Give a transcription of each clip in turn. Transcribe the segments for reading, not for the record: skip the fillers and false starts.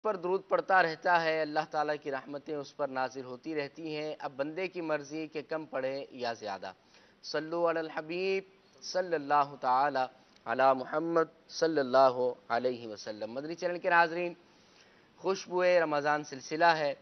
پر درود پڑھتا رہتا ہے اللہ تعالیٰ کی رحمتیں اس پر نازل ہوتی رہتی ہیں۔ اب بندے کی مرضی کہ کم پڑھے یا زیادہ۔ صلو علی الحبیب صلی اللہ تعالی علی محمد صلی اللہ علیہ وسلم۔ مدنی چینل کے ناظرین، خوشبوئے رمضان سلسلہ ہے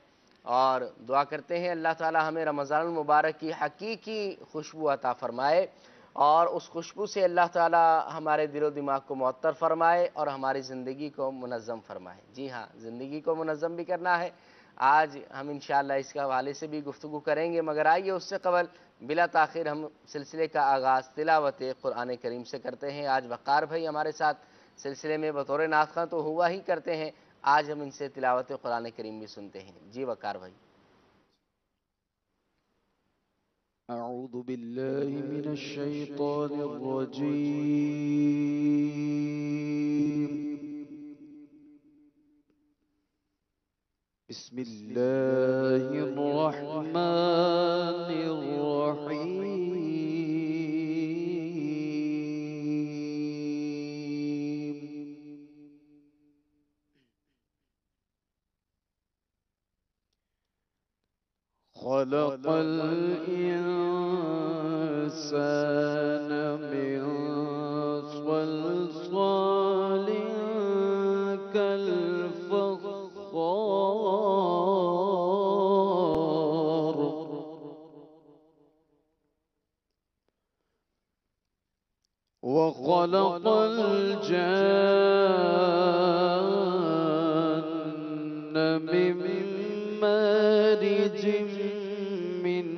اور دعا کرتے ہیں اللہ تعالی ہمیں رمضان المبارک کی حقیقی خوشبو عطا فرمائے اور اس خوشبو سے اللہ تعالی ہمارے دل و دماغ کو معطر فرمائے اور ہماری زندگی کو منظم فرمائے۔ جی ہاں، زندگی کو منظم بھی کرنا ہے۔ آج ہم انشاءاللہ اس کے حوالے سے بھی گفتگو کریں گے، مگر آئیے اس سے قبل بلا تاخیر ہم سلسلے کا آغاز تلاوت قرآن کریم سے کرتے ہیں۔ آج وقار بھائی ہمارے ساتھ سلسلے میں بطور نعت خواں تو ہوا ہی کرتے ہیں، آج ہم ان سے تلاوت قرآن کریم بھی سنتے ہیں۔ جی وقار بھائی۔ أعوذ بالله من الشيطان الرجيم. بسم الله الرحمن الرحيم. خلق الإنسان من صلصال كالفخار وخلق الجان من مارج من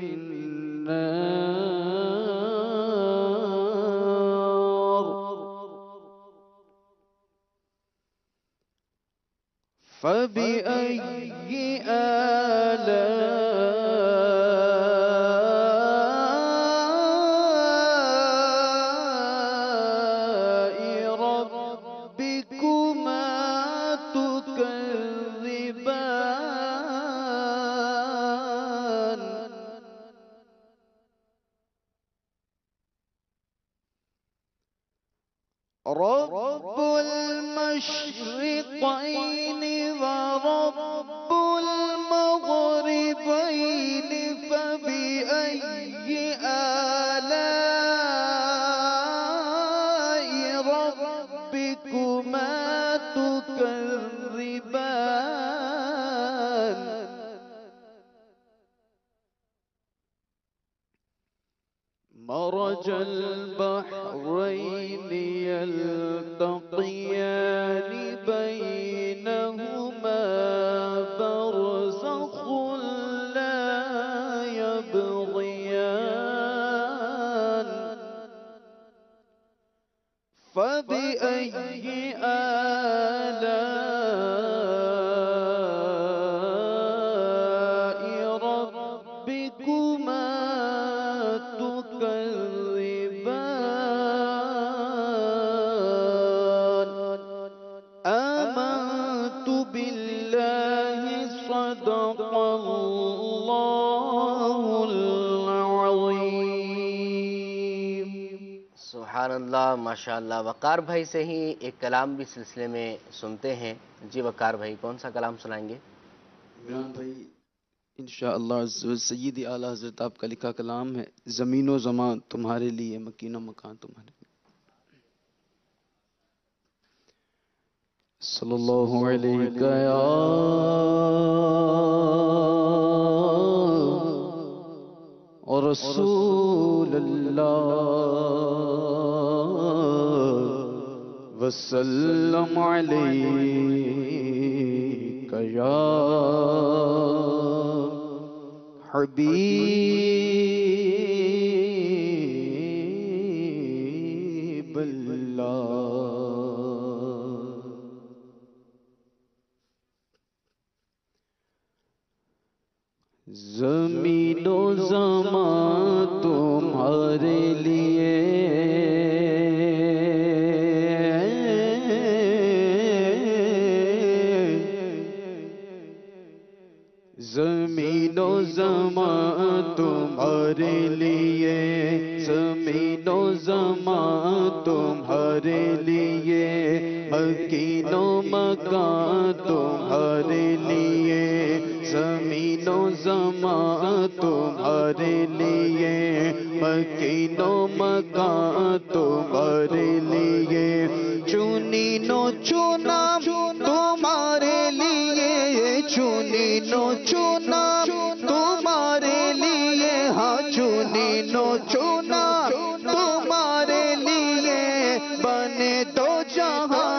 نار فبأي آلاء ربكما تكذبان رب المشرقين ورب المغربين فبأي آلاء ربكما تكذبان مرج البحرين يلتقيان بينهما برزخ لا يبغيان فبأي آلاء ربكما تكذبان آمنت بالله صدق الله العظيم. سبحان اللہ، ماشاءاللہ۔ وقار بھائی سے ہی ایک کلام بھی سلسلے میں سنتے ہیں۔ جی وقار بھائی، کون سا کلام سنائیں گے؟ عمران بھائی انشاءاللہ سیدی اعلیٰ حضرت آپ کا لکھا کلام ہے، زمین و زمان تمہارے لیے، مکین و مکان تمہارے لیے. صلی اللہ علیہ یا رسول اللہ وسلم علیک یا حبیب اللہ. زمین و زمان تمہارے لیے، زمین و زمان تمہارے لیے، زمین و زمان تمہارے لیے، مکین و مکان تمہارے لیے زمین و زمان تمہارے لیے مکین و مکان تمہارے لیے چنی نو چنا تمہارے لیے چنی نو چنا تمہارے لیے ہاں چنی نو چنا تمہارے لیے بنے دو جہاں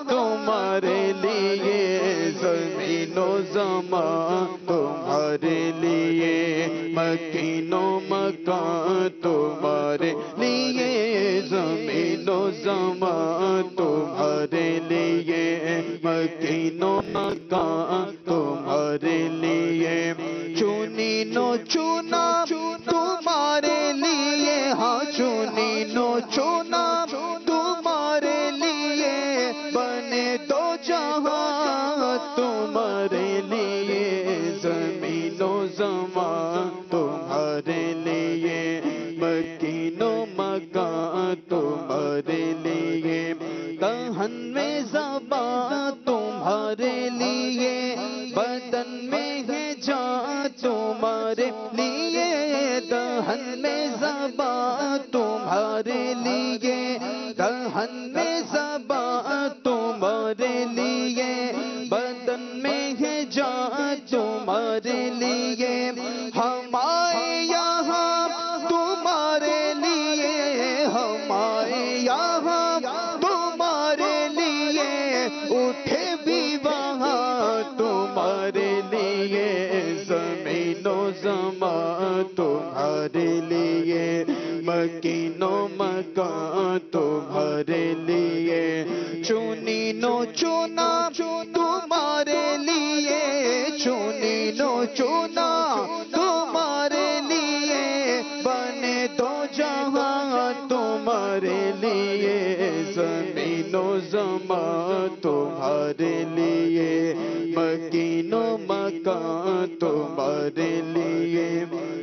تمہارے لیے زمین و زمان تمہارے لیے مکین و مکان تمہارے لیے زمین و زمان تمہارے لیے مکین و مکان تمہارے لیے چنی نو چنا تمہارے لیے ہاں چنی نو چنا تمہارے لیے بنے دو جہاں تمہارے لیے زمین و زمان تمہارے لیے مکین و مکان تمہارے لیے دہن میں زبان تمہارے لیے بدن میں ہے جان تمہارے لیے دہن میں زبان تمہارے لیے دہن میں زبان تمہارے لیے بدن میں ہے جان تمہارے لیے ہمارے یہاں تمہارے لیے ہمارے یہاں تمہارے لیے اٹھے بھی وہاں تمہارے لیے زمین و زمان تمہارے لیے مکین و مکان تمہارے لیے چنی نو چنا تمہارے لیے چنی نو چنا تمہارے لیے بنے دو جہاں تمہارے لیے زمین و زمان تمہارے لیے مکین و مکان تمہارے لیے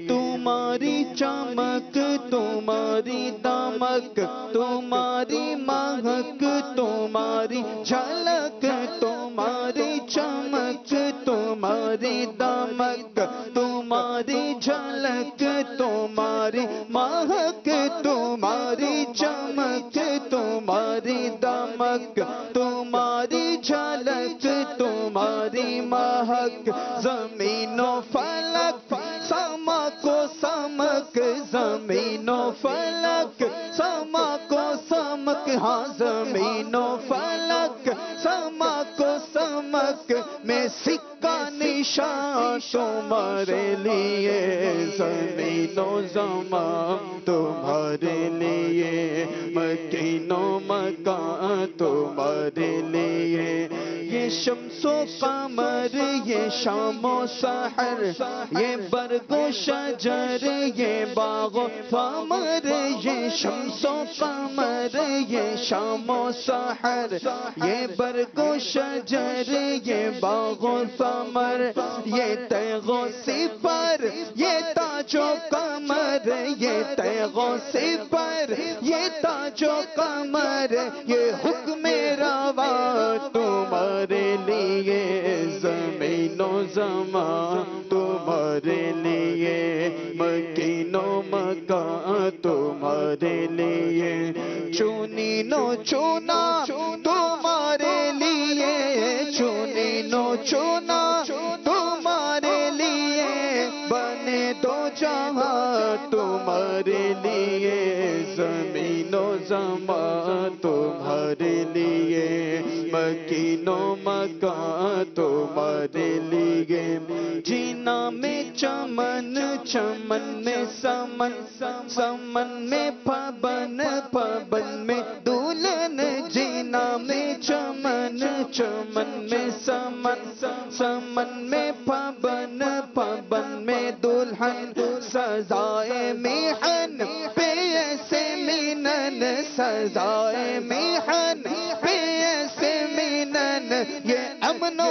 تمہاری چمک تمہاری دمک تمہاری مہک تمہاری جھلک تمہاری چمک تمہاری دمک تمہاری جھلک تمہاری مہک تمہاری چمک تمہاری دمک تمہاری جھلک تمہاری مہک زمین و فلک سما کو سمک زمین و فلک سما کو سمک ہاں زمین و فلک سما کو سمک میں سکہ نشان تمہارے لیے زمین و زمان تمہارے لیے مکین و مکان تمہارے لیے یہ شمس و قمر یہ شام و سحر یہ برگ و شجر یہ باغ و ثمر یہ شمس و قمر یہ شام و سحر یہ برگ و شجر یہ باغ و ثمر یہ تیغ و سپر یہ تاج و کمر یہ تیغ و سپر یہ تاج و کمر یہ حکم روا تمہارے لیے زمین و زمان تمہارے لیے مکین و مکان تمہارے لیے چنی نو چنا تمہارے لیے چنی نو چنا تمہارے لیے بنے دو جہاں تمہارے لیے زمین و زمان تمہارے لیے مکین و مکان تمہارے لیے جینا میں چمن چمن میں سمن سمن میں پابن پابن میں دلہن جینا میں چمن چمن میں سمن سمن میں پابن پابن میں دلہن سزائے میہن پہ ایسے مینن سزائے میہن پہ ایسے مینن یہ امن و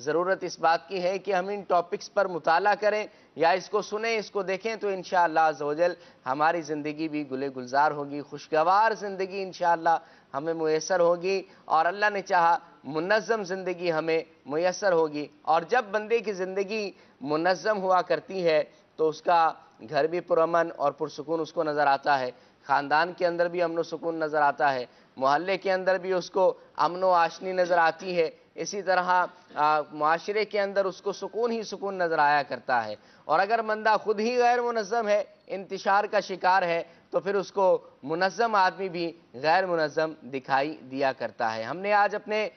ضرورت اس بات کی ہے کہ ہم ان ٹاپکس پر مطالعہ کریں یا اس کو سنیں، اس کو دیکھیں، تو انشاءاللہ عز و جل ہماری زندگی بھی گل گلزار ہوگی، خوشگوار زندگی انشاءاللہ ہمیں میسر ہوگی، اور اللہ نے چاہا منظم زندگی ہمیں میسر ہوگی۔ اور جب بندے کی زندگی منظم ہوا کرتی ہے تو اس کا گھر بھی پرامن اور پرسکون اس کو نظر آتا ہے، خاندان کے اندر بھی امن و سکون نظر آتا ہے، محلے کے اندر بھی اس کو امن و آشنی نظر آتی ہے، اسی طرح معاشرے کے اندر اس کو سکون ہی سکون نظر آیا کرتا ہے۔ اور اگر بندہ خود ہی غیر منظم ہے، انتشار کا شکار ہے، تو پھر اس کو منظم آدمی بھی غیر منظم دکھائی دیا کرتا ہے۔ ہم نے آج اپنے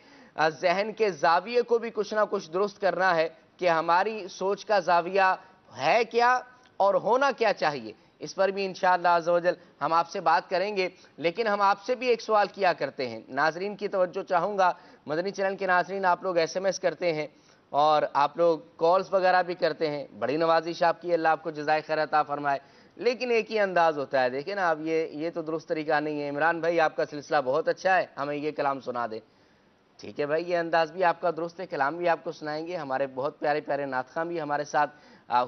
ذہن کے زاویے کو بھی کچھ نہ کچھ درست کرنا ہے کہ ہماری سوچ کا زاویہ ہے کیا اور ہونا کیا چاہیے، اس پر بھی انشاءاللہ عز و جل ہم آپ سے بات کریں گے۔ لیکن ہم آپ سے بھی ایک سوال کیا کرتے ہیں، ناظرین کی توجہ چاہوں گا، مدنی چینل کے ناظرین آپ لوگ ایس ایم ایس کرتے ہیں اور آپ لوگ کالز وغیرہ بھی کرتے ہیں، بڑی نوازش آپ کی، اللہ آپ کو جزائے خیر عطا فرمائے، لیکن ایک ہی انداز ہوتا ہے، دیکھیں نا، اب یہ تو درست طریقہ نہیں ہے۔ عمران بھائی آپ کا سلسلہ بہت اچھا ہے، ہمیں یہ کلام سنا دیں۔ ٹھیک ہے بھائی، یہ انداز بھی آپ کا درست ہے، کلام بھی آپ کو سنائیں گے، ہمارے بہت پیارے پیارے نعت خواں بھی ہمارے ساتھ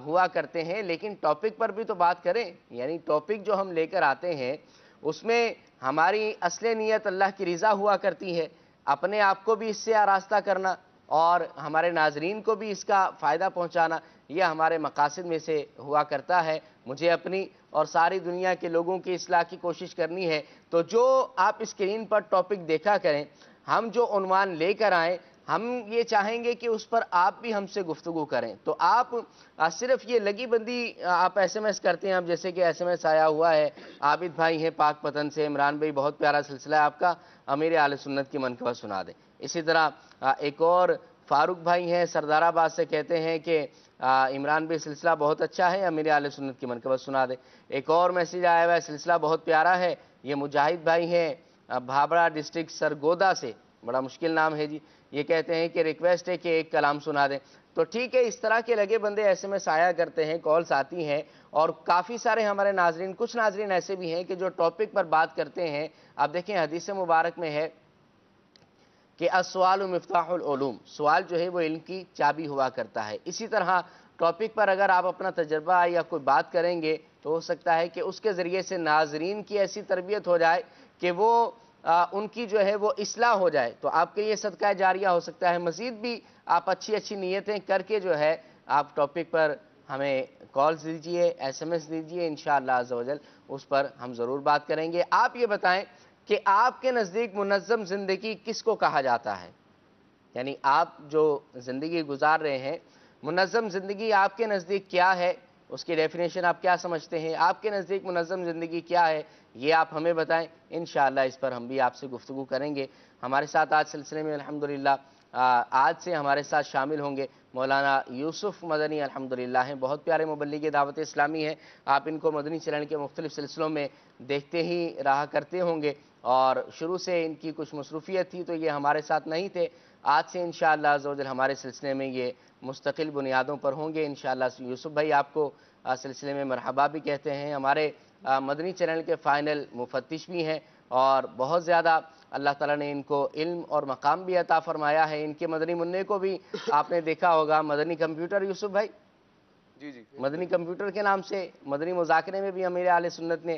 ہوا کرتے ہیں، لیکن ٹاپک پر بھی تو بات کریں، یعنی ٹاپک جو ہم لے کر آتے ہیں اس میں ہماری اصل نیت اللہ کی رضا ہوا کرتی ہے، اپنے آپ کو بھی اس سے آراستہ کرنا اور ہمارے ناظرین کو بھی اس کا فائدہ پہنچانا، یہ ہمارے مقاصد میں سے ہوا کرتا ہے۔ مجھے اپنی اور ساری دنیا کے لوگوں کی اصلاح کی کوشش کرنی ہے، تو جو آپ اسکرین پر ٹاپک دیکھا کریں، ہم جو عنوان لے کر آئیں، ہم یہ چاہیں گے کہ اس پر آپ بھی ہم سے گفتگو کریں۔ تو آپ صرف یہ لگی بندی آپ ایس ایم ایس کرتے ہیں، اب جیسے کہ ایس ایم ایس آیا ہوا ہے، عابد بھائی ہیں پاک پتن سے، عمران بھائی بہت پیارا سلسلہ ہے آپ کا، امیر اہل سنت کی منقبت سنا دیں۔ اسی طرح ایک اور فاروق بھائی ہیں سردار آباد سے، کہتے ہیں کہ عمران بھائی سلسلہ بہت اچھا ہے، امیر اہل سنت کی منقبت سنا دیں۔ ایک اور میسیج آیا ہوا ہے، سلسلہ بہت پیارا ہے، یہ مجاہد بھائی ہیں بھابڑا ڈسٹرکٹ سرگودا سے، بڑا مشکل نام ہے جی، یہ کہتے ہیں کہ ریکویسٹ ہے کہ ایک کلام سنا دیں۔ تو ٹھیک ہے، اس طرح کے لگے بندے ایس ایم ایس آیا کرتے ہیں، کالز آتی ہیں، اور کافی سارے ہمارے ناظرین، کچھ ناظرین ایسے بھی ہیں کہ جو ٹاپک پر بات کرتے ہیں۔ آپ دیکھیں حدیث مبارک میں ہے کہ السؤال مفتاح العلوم، سوال جو ہے وہ علم کی چابی ہوا کرتا ہے۔ اسی طرح ٹاپک پر اگر آپ اپنا تجربہ یا کوئی بات کریں گے تو ہو سکتا ہے کہ اس کے ذریعے سے ناظرین کی ایسی تربیت ہو جائے کہ وہ ان کی جو ہے وہ اصلاح ہو جائے، تو آپ کے لیے صدقہ جاریہ ہو سکتا ہے۔ مزید بھی آپ اچھی اچھی نیتیں کر کے جو ہے آپ ٹاپک پر ہمیں کالز دیجئے، ایس ایم ایس دیجئے، انشاءاللہ عز و جل اس پر ہم ضرور بات کریں گے۔ آپ یہ بتائیں کہ آپ کے نزدیک منظم زندگی کس کو کہا جاتا ہے؟ یعنی آپ جو زندگی گزار رہے ہیں، منظم زندگی آپ کے نزدیک کیا ہے؟ اس کی ڈیفینیشن آپ کیا سمجھتے ہیں؟ آپ کے نزدیک منظم زندگی کیا ہے؟ یہ آپ ہمیں بتائیں، انشاءاللہ اس پر ہم بھی آپ سے گفتگو کریں گے۔ ہمارے ساتھ آج سلسلے میں الحمدللہ آج سے ہمارے ساتھ شامل ہوں گے مولانا یوسف مدنی، الحمدللہ ہیں، بہت پیارے مبلغ دعوت اسلامی ہیں، آپ ان کو مدنی چینل کے مختلف سلسلوں میں دیکھتے ہی رہا کرتے ہوں گے، اور شروع سے ان کی کچھ مصروفیت تھی تو یہ ہمارے ساتھ نہیں تھے، آج سے انشاءاللہ عز و جل ہمارے سلسلے میں یہ مستقل بنیادوں پر ہوں گے انشاءاللہ۔ یوسف بھائی آپ کو سلسلے میں مرحبا بھی کہتے ہیں، ہمارے مدنی چینل کے فائنل مفتش بھی ہیں، اور بہت زیادہ اللہ تعالیٰ نے ان کو علم اور مقام بھی عطا فرمایا ہے۔ ان کے مدنی منع کو بھی آپ نے دیکھا ہوگا، مدنی کمپیوٹر، یوسف بھائی جی مدنی کمپیوٹر کے نام سے مدنی مذاکرے میں بھی امیر اہل سنت نے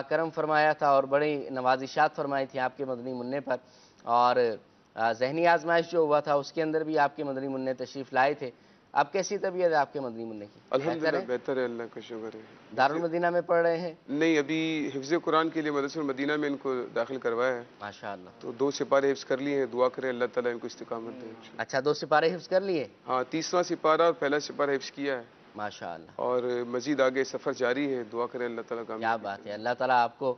کرم فرمایا تھا اور بڑی نوازشات فرمائی تھی آپ کے مدنی منع پر، اور ذہنی آزمائش جو ہوا تھا اس کے اندر بھی آپ کے مدنی منع تشریف لائے تھے۔ اب کیسی طبیعت ہے آپ کے مدنی منع کی؟ الحمدللہ بہتر ہے، اللہ کا شکر ہے۔ دارالمدینہ میں پڑھ رہے ہیں؟ نہیں، ابھی حفظ قرآن کے لیے مدرسہ المدینہ میں ان کو داخل کروایا ہے، ماشاءاللہ، تو 2 سپارے حفظ کر لیے ہیں، دعا کریں اللہ تعالیٰ ان کو استقامت دے۔ اچھا 2 سپارے حفظ کر لیے؟ ہاں، 30واں سپارہ اور پہلا سپارہ حفظ کیا ہے، ماشاءاللہ، اور مزید آگے سفر جاری ہے، دعا کریں اللہ تعالیٰ کیا کامیابی بات ہے، اللہ تعالیٰ آپ کو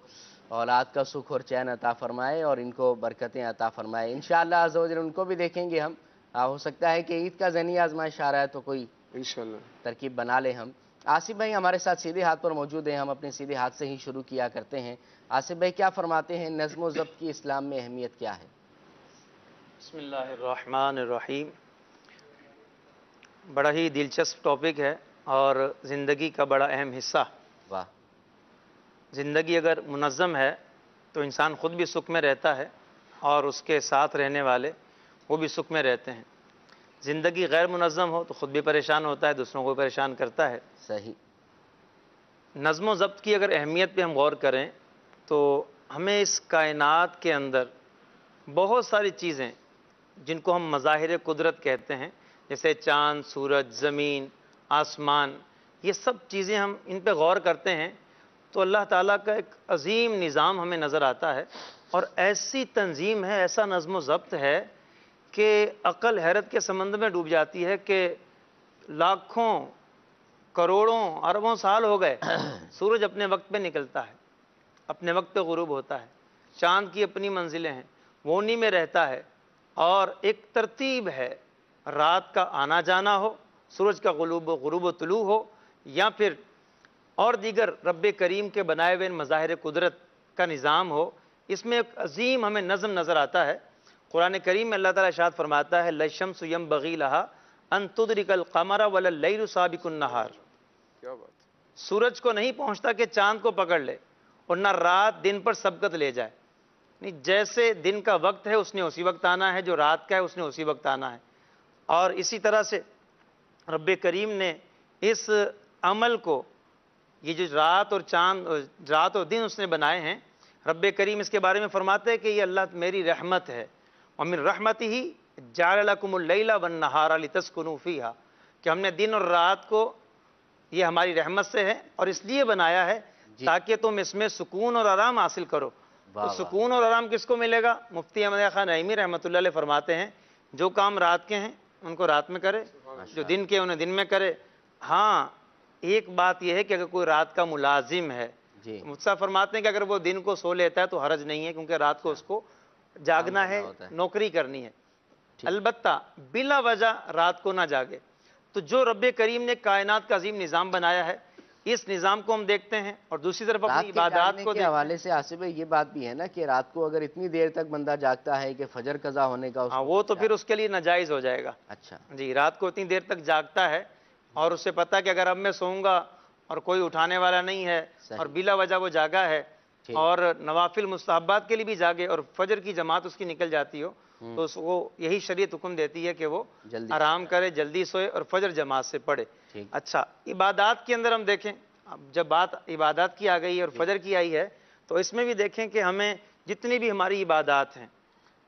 اولاد کا سکھ اور چین عطا فرمائے اور ان کو برکتیں عطا فرمائے۔ انشاءاللہ عز و جل ان کو بھی دیکھیں گے ہم، ہو سکتا ہے کہ عید کا ذہنی آزمائش آ رہا ہے تو کوئی انشاءاللہ۔ ترکیب بنا لیں ہم۔ آصف بھائی ہمارے ساتھ سیدھے ہاتھ پر موجود ہیں، ہم اپنے سیدھے ہاتھ سے ہی شروع کیا کرتے ہیں۔ آصف بھائی کیا فرماتے ہیں، نظم و ضبط کی اسلام میں اہمیت کیا ہے؟ بسم اللہ الرحمن الرحیم۔ بڑا ہی دلچسپ ٹاپک ہے اور زندگی کا بڑا اہم حصہ۔ واہ، زندگی اگر منظم ہے تو انسان خود بھی سکھ میں رہتا ہے اور اس کے ساتھ رہنے والے وہ بھی سکھ میں رہتے ہیں۔ زندگی غیر منظم ہو تو خود بھی پریشان ہوتا ہے، دوسروں کو بھی پریشان کرتا ہے۔ صحیح۔ نظم و ضبط کی اگر اہمیت پہ ہم غور کریں تو ہمیں اس کائنات کے اندر بہت ساری چیزیں جن کو ہم مظاہر قدرت کہتے ہیں، جیسے چاند، سورج، زمین، آسمان، یہ سب چیزیں ہم ان پہ غور کرتے ہیں تو اللہ تعالیٰ کا ایک عظیم نظام ہمیں نظر آتا ہے، اور ایسی تنظیم ہے، ایسا نظم و ضبط ہے کہ عقل حیرت کے سمندر میں ڈوب جاتی ہے کہ لاکھوں، کروڑوں، اربوں سال ہو گئے، سورج اپنے وقت پہ نکلتا ہے، اپنے وقت پہ غروب ہوتا ہے، چاند کی اپنی منزلیں ہیں، وہ انہی میں رہتا ہے، اور ایک ترتیب ہے، رات کا آنا جانا ہو، سورج کا غروب و طلوع ہو، یا پھر اور دیگر رب کریم کے بنائے ہوئے مظاہر قدرت کا نظام ہو، اس میں ایک عظیم ہمیں نظم نظر آتا ہے۔ قرآن کریم میں اللہ تعالیٰ ارشاد فرماتا ہے لَلشَّمْسُ يَنبَغِي لَهَا أَن تُدْرِكَ الْقَمَرَ وَلَا اللَّيْلُ سَابِقُ النَّهَارِ، کیا بات ہے۔ سورج کو نہیں پہنچتا کہ چاند کو پکڑ لے، اور نہ رات دن پر سبقت لے جائے، نہیں، جیسے دن کا وقت ہے اس نے اسی وقت آنا ہے، جو رات کا ہے اس نے اسی وقت آنا ہے۔ اور اسی طرح سے رب کریم نے اس عمل کو، یہ جو رات اور چاند، رات اور دن اس نے بنائے ہیں، رب کریم اس کے بارے میں فرماتے ہیں کہ یہ اللہ میری رحمت ہے، وَمِن رَحْمَتِهِ جَعَلَ لَكُمُ اللَّيْلَ وَالنَّهَارَ لِتَسْكُنُوا فِيهَا، کہ ہم نے دن اور رات کو، یہ ہماری رحمت سے ہے اور اس لیے بنایا ہے تاکہ تم اس میں سکون اور آرام حاصل کرو۔ تو سکون اور آرام کس کو ملے گا؟ مفتی احمد خان نعیمی رحمۃ اللہ علیہ فرماتے ہیں جو کام رات کے ہیں ان کو رات میں کرے، جو دن کے انہیں دن میں کرے۔ ہاں، ایک بات یہ ہے کہ اگر کوئی رات کا ملازم ہے، مفتی صاحب فرماتے ہیں کہ اگر وہ دن کو سو لیتا ہے تو حرج نہیں ہے، کیونکہ رات کو اس کو جاگنا ہے، نوکری کرنی ہے، البتہ بلا وجہ رات کو نہ جاگے۔ تو جو رب کریم نے کائنات کا عظیم نظام بنایا ہے، اس نظام کو ہم دیکھتے ہیں، اور دوسری طرف اپنی عبادات کو کے حوالے سے آصف بھائی یہ بات بھی ہے نا کہ رات کو اگر اتنی دیر تک بندہ جاگتا ہے کہ فجر قضا ہونے کا، ہاں، وہ تو پھر اس کے لیے ناجائز ہو جائے گا۔ اچھا جی، رات کو اتنی دیر تک جاگتا ہے اور اسے پتہ کہ اگر اب میں سوؤں گا اور کوئی اٹھانے والا نہیں ہے، اور بلا وجہ وہ جاگا ہے، اور نوافل مستحبات کے لیے بھی جاگے اور فجر کی جماعت اس کی نکل جاتی ہو، تو اس کو یہی شریعت حکم دیتی ہے کہ وہ آرام کرے، جلدی سوئے اور فجر جماعت سے پڑھے۔ اچھا، عبادات کے اندر ہم دیکھیں، اب جب بات عبادات کی آ گئی ہے اور فجر کی آئی ہے، تو اس میں بھی دیکھیں کہ ہمیں جتنی بھی ہماری عبادات ہیں،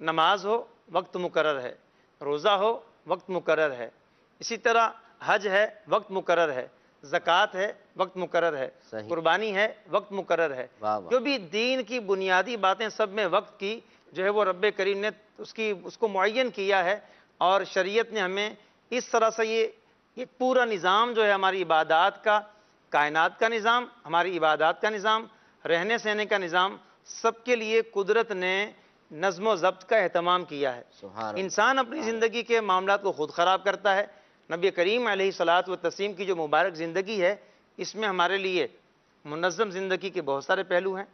نماز ہو وقت مقرر ہے، روزہ ہو وقت مقرر ہے، اسی طرح حج ہے وقت مقرر ہے، زکوٰۃ ہے وقت مقرر ہے، قربانی ہے وقت مقرر ہے، جو بھی دین کی بنیادی باتیں سب میں وقت کی جو ہے وہ رب کریم نے اس کو معین کیا ہے، اور شریعت نے ہمیں اس طرح سے یہ پورا نظام جو ہے ہماری عبادات کا، کائنات کا نظام، ہماری عبادات کا نظام، رہنے سہنے کا نظام، سب کے لیے قدرت نے نظم و ضبط کا اہتمام کیا ہے۔ انسان اپنی زندگی کے معاملات کو خود خراب کرتا ہے۔ نبی کریم علیہ الصلاۃ والتسلیم کی جو مبارک زندگی ہے، اس میں ہمارے لیے منظم زندگی کے بہت سارے پہلو ہیں۔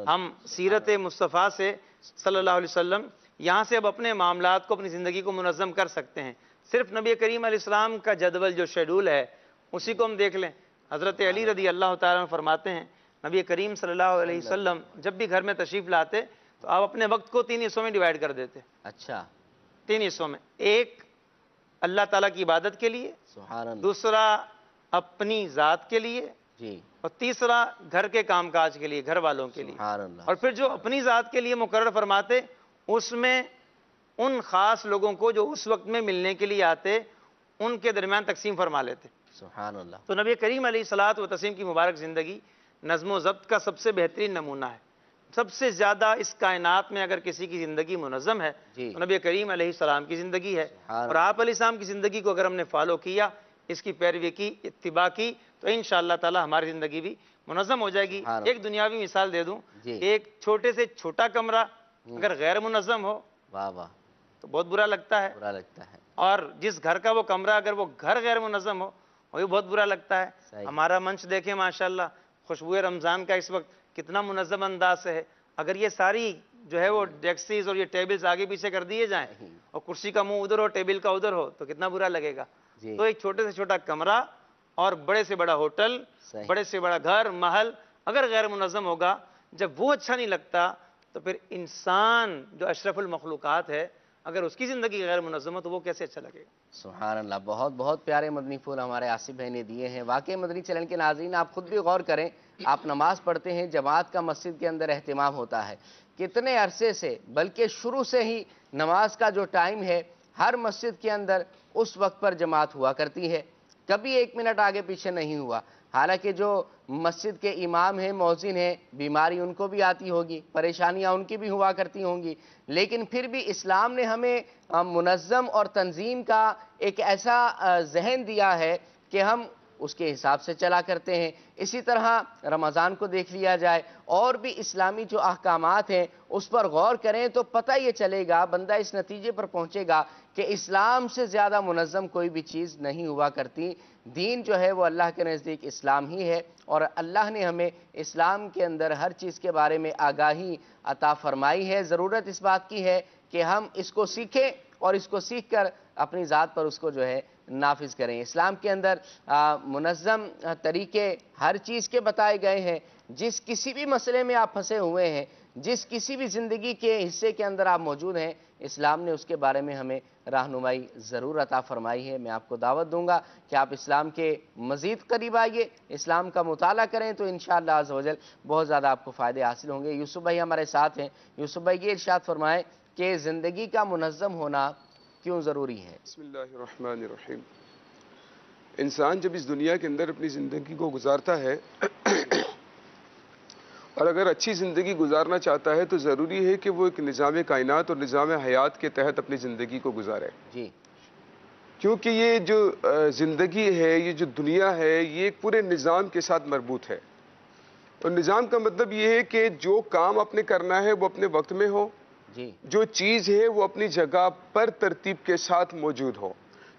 ہم سیرت مصطفیٰ سے صلی اللہ علیہ وسلم یہاں سے اب اپنے معاملات کو، اپنی زندگی کو منظم کر سکتے ہیں۔ صرف نبی کریم علیہ السلام کا جدول جو شیڈول ہے اسی کو ہم دیکھ لیں۔ حضرت علی رضی اللہ تعالیٰ عنہ فرماتے ہیں نبی کریم صلی اللہ علیہ وسلم جب بھی گھر میں تشریف لاتے تو آپ اپنے وقت کو 3 حصوں میں ڈیوائیڈ کر دیتے۔ اچھا، 3 حصوں میں، ایک اللہ تعالیٰ کی عبادت کے لیے، دوسرا اپنی ذات کے لیے، اور تیسرا گھر کے کام کاج کے لیے، گھر والوں کے لیے۔ اور پھر جو اپنی ذات کے لیے مقرر فرماتے اس میں ان خاص لوگوں کو جو اس وقت میں ملنے کے لیے آتے ان کے درمیان تقسیم فرما لیتے۔ سبحان اللہ۔ تو نبی کریم علیہ الصلاۃ والتسلیم کی مبارک زندگی نظم و ضبط کا سب سے بہترین نمونہ ہے۔ سب سے زیادہ اس کائنات میں اگر کسی کی زندگی منظم ہے تو نبی کریم علیہ السلام کی زندگی ہے، اور آپ علیہ السلام کی زندگی کو اگر ہم نے فالو کیا، اس کی پیروی کی، اتباع کی، تو انشاءاللہ تعالی ہماری زندگی بھی منظم ہو جائے گی۔ ایک دنیاوی مثال دے دوں، ایک چھوٹے سے چھوٹا کمرہ اگر غیر منظم ہو تو بہت برا لگتا ہے، اور جس گھر کا وہ کمرہ اگر وہ گھر غیر منظم ہو وہ بھی بہت برا لگتا ہے۔ ہمارا منچ دیکھیں ماشاءاللہ، خوشبوئے رمضان کا اس وقت کتنا منظم انداز سے ہے، اگر یہ ساری جو ہے وہ ڈیکسیز اور یہ ٹیبلز آگے پیچھے کر دیے جائیں اور کرسی کا منہ ادھر ہو ٹیبل کا ادھر ہو تو کتنا برا لگے گا۔ تو ایک چھوٹے سے چھوٹا کمرہ اور بڑے سے بڑا ہوٹل، بڑے سے بڑا گھر، محل اگر غیر منظم ہوگا، جب وہ اچھا نہیں لگتا تو پھر انسان جو اشرف المخلوقات ہے اگر اس کی زندگی غیر منظم ہو تو وہ کیسے اچھا لگے گا؟ سبحان اللہ، بہت بہت پیارے مدنی پھول ہمارے آصف بھائی نے دیے ہیں۔ واقعی مدنی چینل کے ناظرین آپ خود بھی غور کریں، آپ نماز پڑھتے ہیں، جماعت کا مسجد کے اندر اہتمام ہوتا ہے، کتنے عرصے سے، بلکہ شروع سے ہی نماز کا جو ٹائم ہے ہر مسجد کے اندر اس وقت پر جماعت ہوا کرتی ہے، کبھی 1 منٹ آگے پیچھے نہیں ہوا۔ حالانکہ جو مسجد کے امام ہیں، مؤذن ہیں، بیماری ان کو بھی آتی ہوگی، پریشانیاں ان کی بھی ہوا کرتی ہوں گی، لیکن پھر بھی اسلام نے ہمیں منظم اور تنظیم کا ایک ایسا ذہن دیا ہے کہ ہم اس کے حساب سے چلا کرتے ہیں۔ اسی طرح رمضان کو دیکھ لیا جائے، اور بھی اسلامی جو احکامات ہیں اس پر غور کریں تو پتہ یہ چلے گا، بندہ اس نتیجے پر پہنچے گا کہ اسلام سے زیادہ منظم کوئی بھی چیز نہیں ہوا کرتی۔ دین جو ہے وہ اللہ کے نزدیک اسلام ہی ہے، اور اللہ نے ہمیں اسلام کے اندر ہر چیز کے بارے میں آگاہی عطا فرمائی ہے۔ ضرورت اس بات کی ہے کہ ہم اس کو سیکھیں اور اس کو سیکھ کر اپنی ذات پر اس کو جو ہے نافذ کریں۔ اسلام کے اندر منظم طریقے ہر چیز کے بتائے گئے ہیں۔ جس کسی بھی مسئلے میں آپ پھنسے ہوئے ہیں، جس کسی بھی زندگی کے حصے کے اندر آپ موجود ہیں، اسلام نے اس کے بارے میں ہمیں رہنمائی ضرور عطا فرمائی ہے۔ میں آپ کو دعوت دوں گا کہ آپ اسلام کے مزید قریب آئیے، اسلام کا مطالعہ کریں تو انشاءاللہ عز و جل بہت زیادہ آپ کو فائدے حاصل ہوں گے۔ یوسف بھائی ہمارے ساتھ ہیں۔ یوسف بھائی یہ ارشاد فرمائیں کہ زندگی کا منظم ہونا کیوں ضروری ہے؟ بسم اللہ الرحمن الرحیم۔ انسان جب اس دنیا کے اندر اپنی زندگی کو گزارتا ہے اور اگر اچھی زندگی گزارنا چاہتا ہے تو ضروری ہے کہ وہ ایک نظام کائنات اور نظام حیات کے تحت اپنی زندگی کو گزارے، جی، کیونکہ یہ جو زندگی ہے، یہ جو دنیا ہے، یہ ایک پورے نظام کے ساتھ مربوط ہے۔ اور نظام کا مطلب یہ ہے کہ جو کام آپ نے کرنا ہے وہ اپنے وقت میں ہو، جی، جو چیز ہے وہ اپنی جگہ پر ترتیب کے ساتھ موجود ہو۔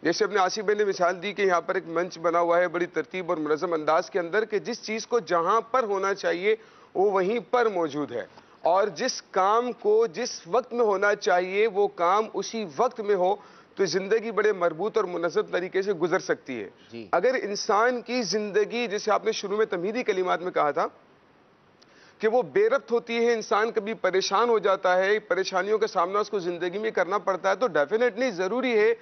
جیسے اپنے آصف بھائی نے مثال دی کہ یہاں پر ایک منچ بنا ہوا ہے بڑی ترتیب اور منظم انداز کے اندر، کہ جس چیز کو جہاں پر ہونا چاہیے وہ وہیں پر موجود ہے، اور جس کام کو جس وقت میں ہونا چاہیے وہ کام اسی وقت میں ہو، تو زندگی بڑے مربوط اور منظم طریقے سے گزر سکتی ہے۔ جی، اگر انسان کی زندگی، جیسے آپ نے شروع میں تمہیدی کلمات میں کہا تھا کہ وہ بے ربط ہوتی ہے، انسان کبھی پریشان ہو جاتا ہے، پریشانیوں کا سامنا اس کو زندگی میں کرنا پڑتا ہے، تو ڈیفینیٹلی ضروری ہے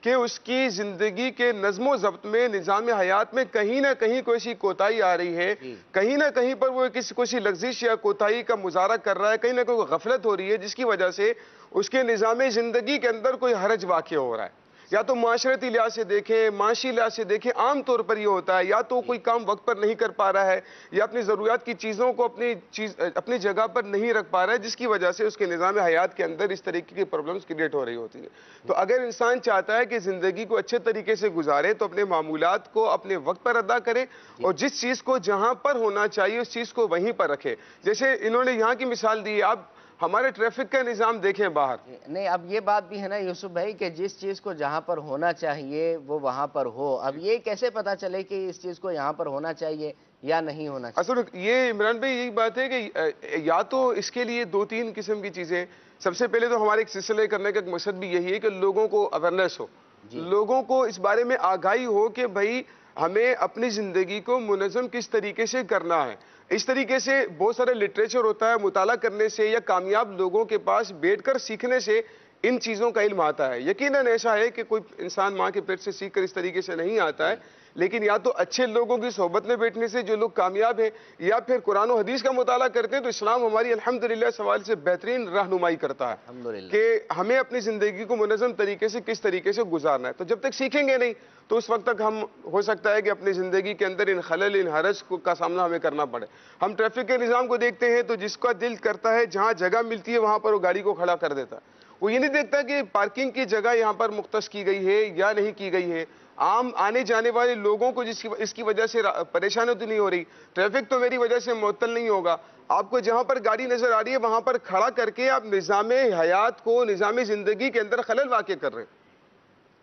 کہ اس کی زندگی کے نظم و ضبط میں، نظام حیات میں کہیں نہ کہیں کوئی سی کوتاہی آ رہی ہے، کہیں نہ کہیں پر وہ کوئی لغزش یا کوتاہی کا مظاہرہ کر رہا ہے، کہیں نہ کوئی غفلت ہو رہی ہے، جس کی وجہ سے اس کے نظام زندگی کے اندر کوئی حرج واقع ہو رہا ہے۔ یا تو معاشرتی لحاظ سے دیکھیں، معاشی لحاظ سے دیکھیں، عام طور پر یہ ہوتا ہے یا تو کوئی کام وقت پر نہیں کر پا رہا ہے، یا اپنی ضروریات کی چیزوں کو اپنی جگہ پر نہیں رکھ پا رہا ہے، جس کی وجہ سے اس کے نظام حیات کے اندر اس طریقے کی پرابلمز کریٹ ہو رہی ہوتی ہیں۔ تو اگر انسان چاہتا ہے کہ زندگی کو اچھے طریقے سے گزارے تو اپنے معمولات کو اپنے وقت پر ادا کرے، اور جس چیز کو جہاں پر ہونا چاہیے اس چیز کو وہیں پر رکھے۔ جیسے انہوں نے یہاں کی مثال دی ہے، آپ ہمارے ٹریفک کا نظام دیکھیں باہر، نہیں اب یہ بات بھی ہے نا یوسف بھائی کہ جس چیز کو جہاں پر ہونا چاہیے وہ وہاں پر ہو، اب یہ کیسے پتا چلے کہ اس چیز کو یہاں پر ہونا چاہیے یا نہیں ہونا چاہیے؟ اصل یہ عمران بھائی یہی بات ہے کہ یا تو اس کے لیے 2-3 قسم کی چیزیں، سب سے پہلے تو ہمارے ایک سلسلے کرنے کا ایک مقصد بھی یہی ہے کہ لوگوں کو اویئرنیس ہو، لوگوں کو اس بارے میں آگاہی ہو کہ بھائی ہمیں اپنی زندگی کو منظم کس طریقے سے کرنا ہے۔ اس طریقے سے بہت سارے لٹریچر ہوتا ہے، مطالعہ کرنے سے یا کامیاب لوگوں کے پاس بیٹھ کر سیکھنے سے ان چیزوں کا علم آتا ہے۔ یقیناً ایسا ہے کہ کوئی انسان ماں کے پیٹ سے سیکھ کر اس طریقے سے نہیں آتا ہے، لیکن یا تو اچھے لوگوں کی صحبت میں بیٹھنے سے جو لوگ کامیاب ہیں، یا پھر قرآن و حدیث کا مطالعہ کرتے ہیں، تو اسلام ہماری الحمدللہ سوال سے بہترین رہنمائی کرتا ہے الحمدللہ کہ ہمیں اپنی زندگی کو منظم طریقے سے کس طریقے سے گزارنا ہے۔ تو جب تک سیکھیں گے نہیں تو اس وقت تک ہم ہو سکتا ہے کہ اپنی زندگی کے اندر ان خلل، ان حرج کا سامنا ہمیں کرنا پڑے۔ ہم ٹریفک کے نظام کو دیکھتے ہیں تو جس کا دل کرتا ہے جہاں جگہ ملتی ہے وہاں پر وہ گاڑی کو کھڑا کر دیتا ہے، وہ یہ نہیں دیکھتا کہ پارکنگ کی جگہ یہاں پر مختص کی گئی ہے یا نہیں کی گئی ہے، عام آنے جانے والے لوگوں کو اس کی وجہ سے پریشانی تو نہیں ہو رہی، ٹریفک تو میری وجہ سے معطل نہیں ہوگا۔ آپ کو جہاں پر گاڑی نظر آ رہی ہے وہاں پر کھڑا کر کے آپ نظام حیات کو، نظام زندگی کے اندر خلل واقع کر رہے ہیں۔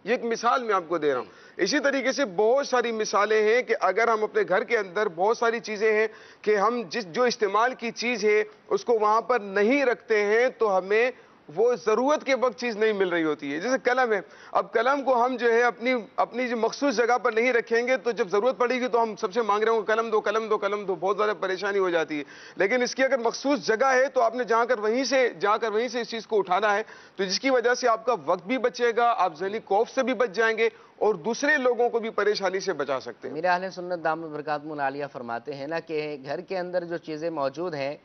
یہ ایک مثال میں آپ کو دے رہا ہوں۔ اسی طریقے سے بہت ساری مثالیں ہیں کہ اگر ہم اپنے گھر کے اندر بہت ساری چیزیں ہیں کہ ہم جو استعمال کی چیز ہے اس کو وہاں پر نہیں رکھتے ہیں تو ہمیں وہ ضرورت کے وقت چیز نہیں مل رہی ہوتی ہے. جیسے قلم ہے, اب قلم کو ہم جو ہے اپنی جو مخصوص جگہ پر نہیں رکھیں گے تو جب ضرورت پڑے گی تو ہم سب سے مانگ رہے ہوں قلم دو قلم دو قلم دو, بہت زیادہ پریشانی ہو جاتی ہے. لیکن اس کی اگر مخصوص جگہ ہے تو آپ نے جا کر وہیں سے اس چیز کو اٹھانا ہے, تو جس کی وجہ سے آپ کا وقت بھی بچے گا, آپ ذہنی خوف سے بھی بچ جائیں گے اور دوسرے لوگوں کو بھی پریشانی سے بچا سکتے ہیں. میرے اہل سنت دامت برکاتہم العالیہ فرماتے ہیں نا کہ گھر کے اندر جو چیزیں موجود ہیں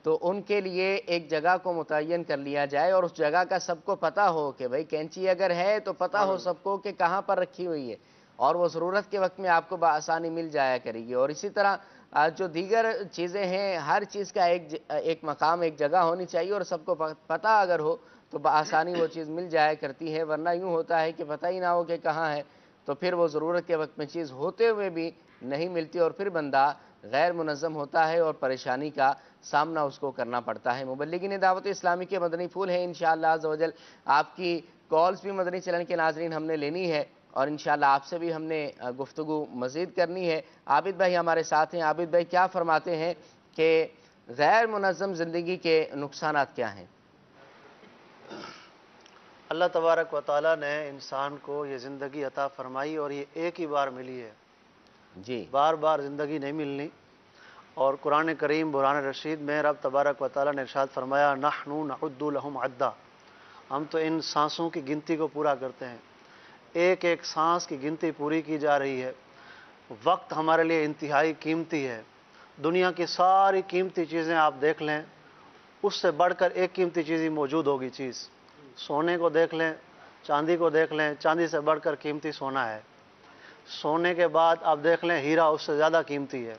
تو ان کے لیے ایک جگہ کو متعین کر لیا جائے اور اس جگہ کا سب کو پتہ ہو کہ بھئی کینچی اگر ہے تو پتہ ہو سب کو کہ کہاں پر رکھی ہوئی ہے, اور وہ ضرورت کے وقت میں آپ کو بآسانی مل جایا کرے گی. اور اسی طرح جو دیگر چیزیں ہیں, ہر چیز کا ایک مقام, ایک جگہ ہونی چاہیے اور سب کو پتہ اگر ہو تو بآسانی وہ چیز مل جایا کرتی ہے. ورنہ یوں ہوتا ہے کہ پتہ ہی نہ ہو کہ کہاں ہے تو پھر وہ ضرورت کے وقت میں چیز ہوتے ہوئے بھی نہیں ملتی اور پھر بندہ غیر منظم ہوتا ہے اور پریشانی کا سامنا اس کو کرنا پڑتا ہے. مبلغین دعوت اسلامی کے مدنی پھول ہیں انشاءاللہ عز و جل. آپ کی کالز بھی مدنی چینل کے ناظرین ہم نے لینی ہے اور انشاءاللہ آپ سے بھی ہم نے گفتگو مزید کرنی ہے. عابد بھائی ہمارے ساتھ ہیں. عابد بھائی کیا فرماتے ہیں کہ غیر منظم زندگی کے نقصانات کیا ہیں؟ اللہ تبارک و تعالیٰ نے انسان کو یہ زندگی عطا فرمائی اور یہ ایک ہی بار ملی ہے, جی بار بار زندگی نہیں ملنی. اور قرآن کریم برہان رشید میں رب تبارک و تعالیٰ نے ارشاد فرمایا نحن نعد لہم عدا, ہم تو ان سانسوں کی گنتی کو پورا کرتے ہیں. ایک ایک سانس کی گنتی پوری کی جا رہی ہے. وقت ہمارے لیے انتہائی قیمتی ہے. دنیا کی ساری قیمتی چیزیں آپ دیکھ لیں, اس سے بڑھ کر ایک قیمتی چیز ہی موجود ہوگی. چیز سونے کو دیکھ لیں, چاندی کو دیکھ لیں, چاندی سے بڑھ کر قیمتی سونا ہے. سونے کے بعد آپ دیکھ لیں ہیرا اس سے زیادہ قیمتی ہے.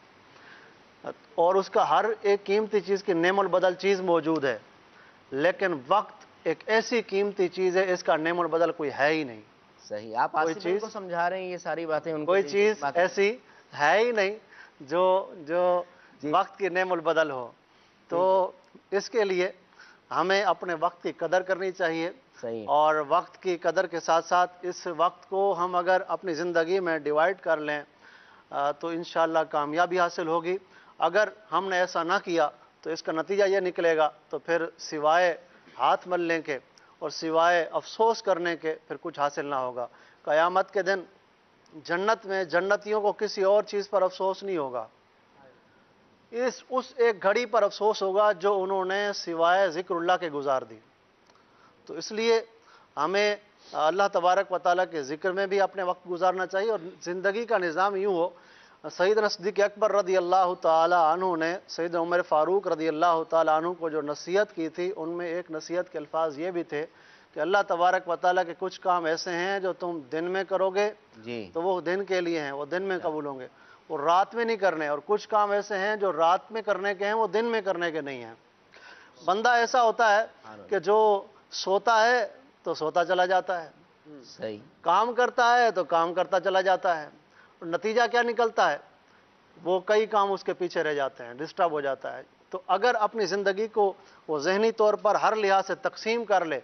اور اس کا ہر ایک قیمتی چیز کی نعم البدل چیز موجود ہے. لیکن وقت ایک ایسی قیمتی چیز ہے, اس کا نعم البدل کوئی ہے ہی نہیں. صحیح, آپ آصف بھائی کو سمجھا رہے ہیں یہ ساری باتیں, ان کو کوئی چیز ایسی ہے ہی نہیں جو وقت کی نعم البدل ہو. تو اس کے لیے ہمیں اپنے وقت کی قدر کرنی چاہیے. صحیح, اور وقت کی قدر کے ساتھ ساتھ اس وقت کو ہم اگر اپنی زندگی میں ڈیوائیڈ کر لیں تو انشاءاللہ کامیابی حاصل ہوگی. اگر ہم نے ایسا نہ کیا تو اس کا نتیجہ یہ نکلے گا تو پھر سوائے ہاتھ ملنے کے اور سوائے افسوس کرنے کے پھر کچھ حاصل نہ ہوگا. قیامت کے دن جنت میں جنتیوں کو کسی اور چیز پر افسوس نہیں ہوگا, اس ایک گھڑی پر افسوس ہوگا جو انہوں نے سوائے ذکر اللہ کے گزار دی. تو اس لیے ہمیں اللہ تبارک و تعالیٰ کے ذکر میں بھی اپنے وقت گزارنا چاہیے. اور زندگی کا نظام یوں ہو, سیدنا صدیق اکبر رضی اللہ تعالی عنہ نے سیدنا عمر فاروق رضی اللہ تعالی عنہ کو جو نصیحت کی تھی, ان میں ایک نصیحت کے الفاظ یہ بھی تھے کہ اللہ تبارک و تعالیٰ کے کچھ کام ایسے ہیں جو تم دن میں کرو گے تو وہ دن کے لیے ہیں, وہ دن میں قبول ہوں گے, اور رات میں نہیں کرنے. اور کچھ کام ایسے ہیں جو رات میں کرنے کے ہیں, وہ دن میں کرنے کے نہیں ہیں. بندہ ایسا ہوتا ہے کہ جو سوتا ہے تو سوتا چلا جاتا ہے, صحیح, کام کرتا ہے تو کام کرتا چلا جاتا ہے. اور نتیجہ کیا نکلتا ہے, وہ کئی کام اس کے پیچھے رہ جاتے ہیں, ڈسٹرب ہو جاتا ہے. تو اگر اپنی زندگی کو وہ ذہنی طور پر ہر لحاظ سے تقسیم کر لے,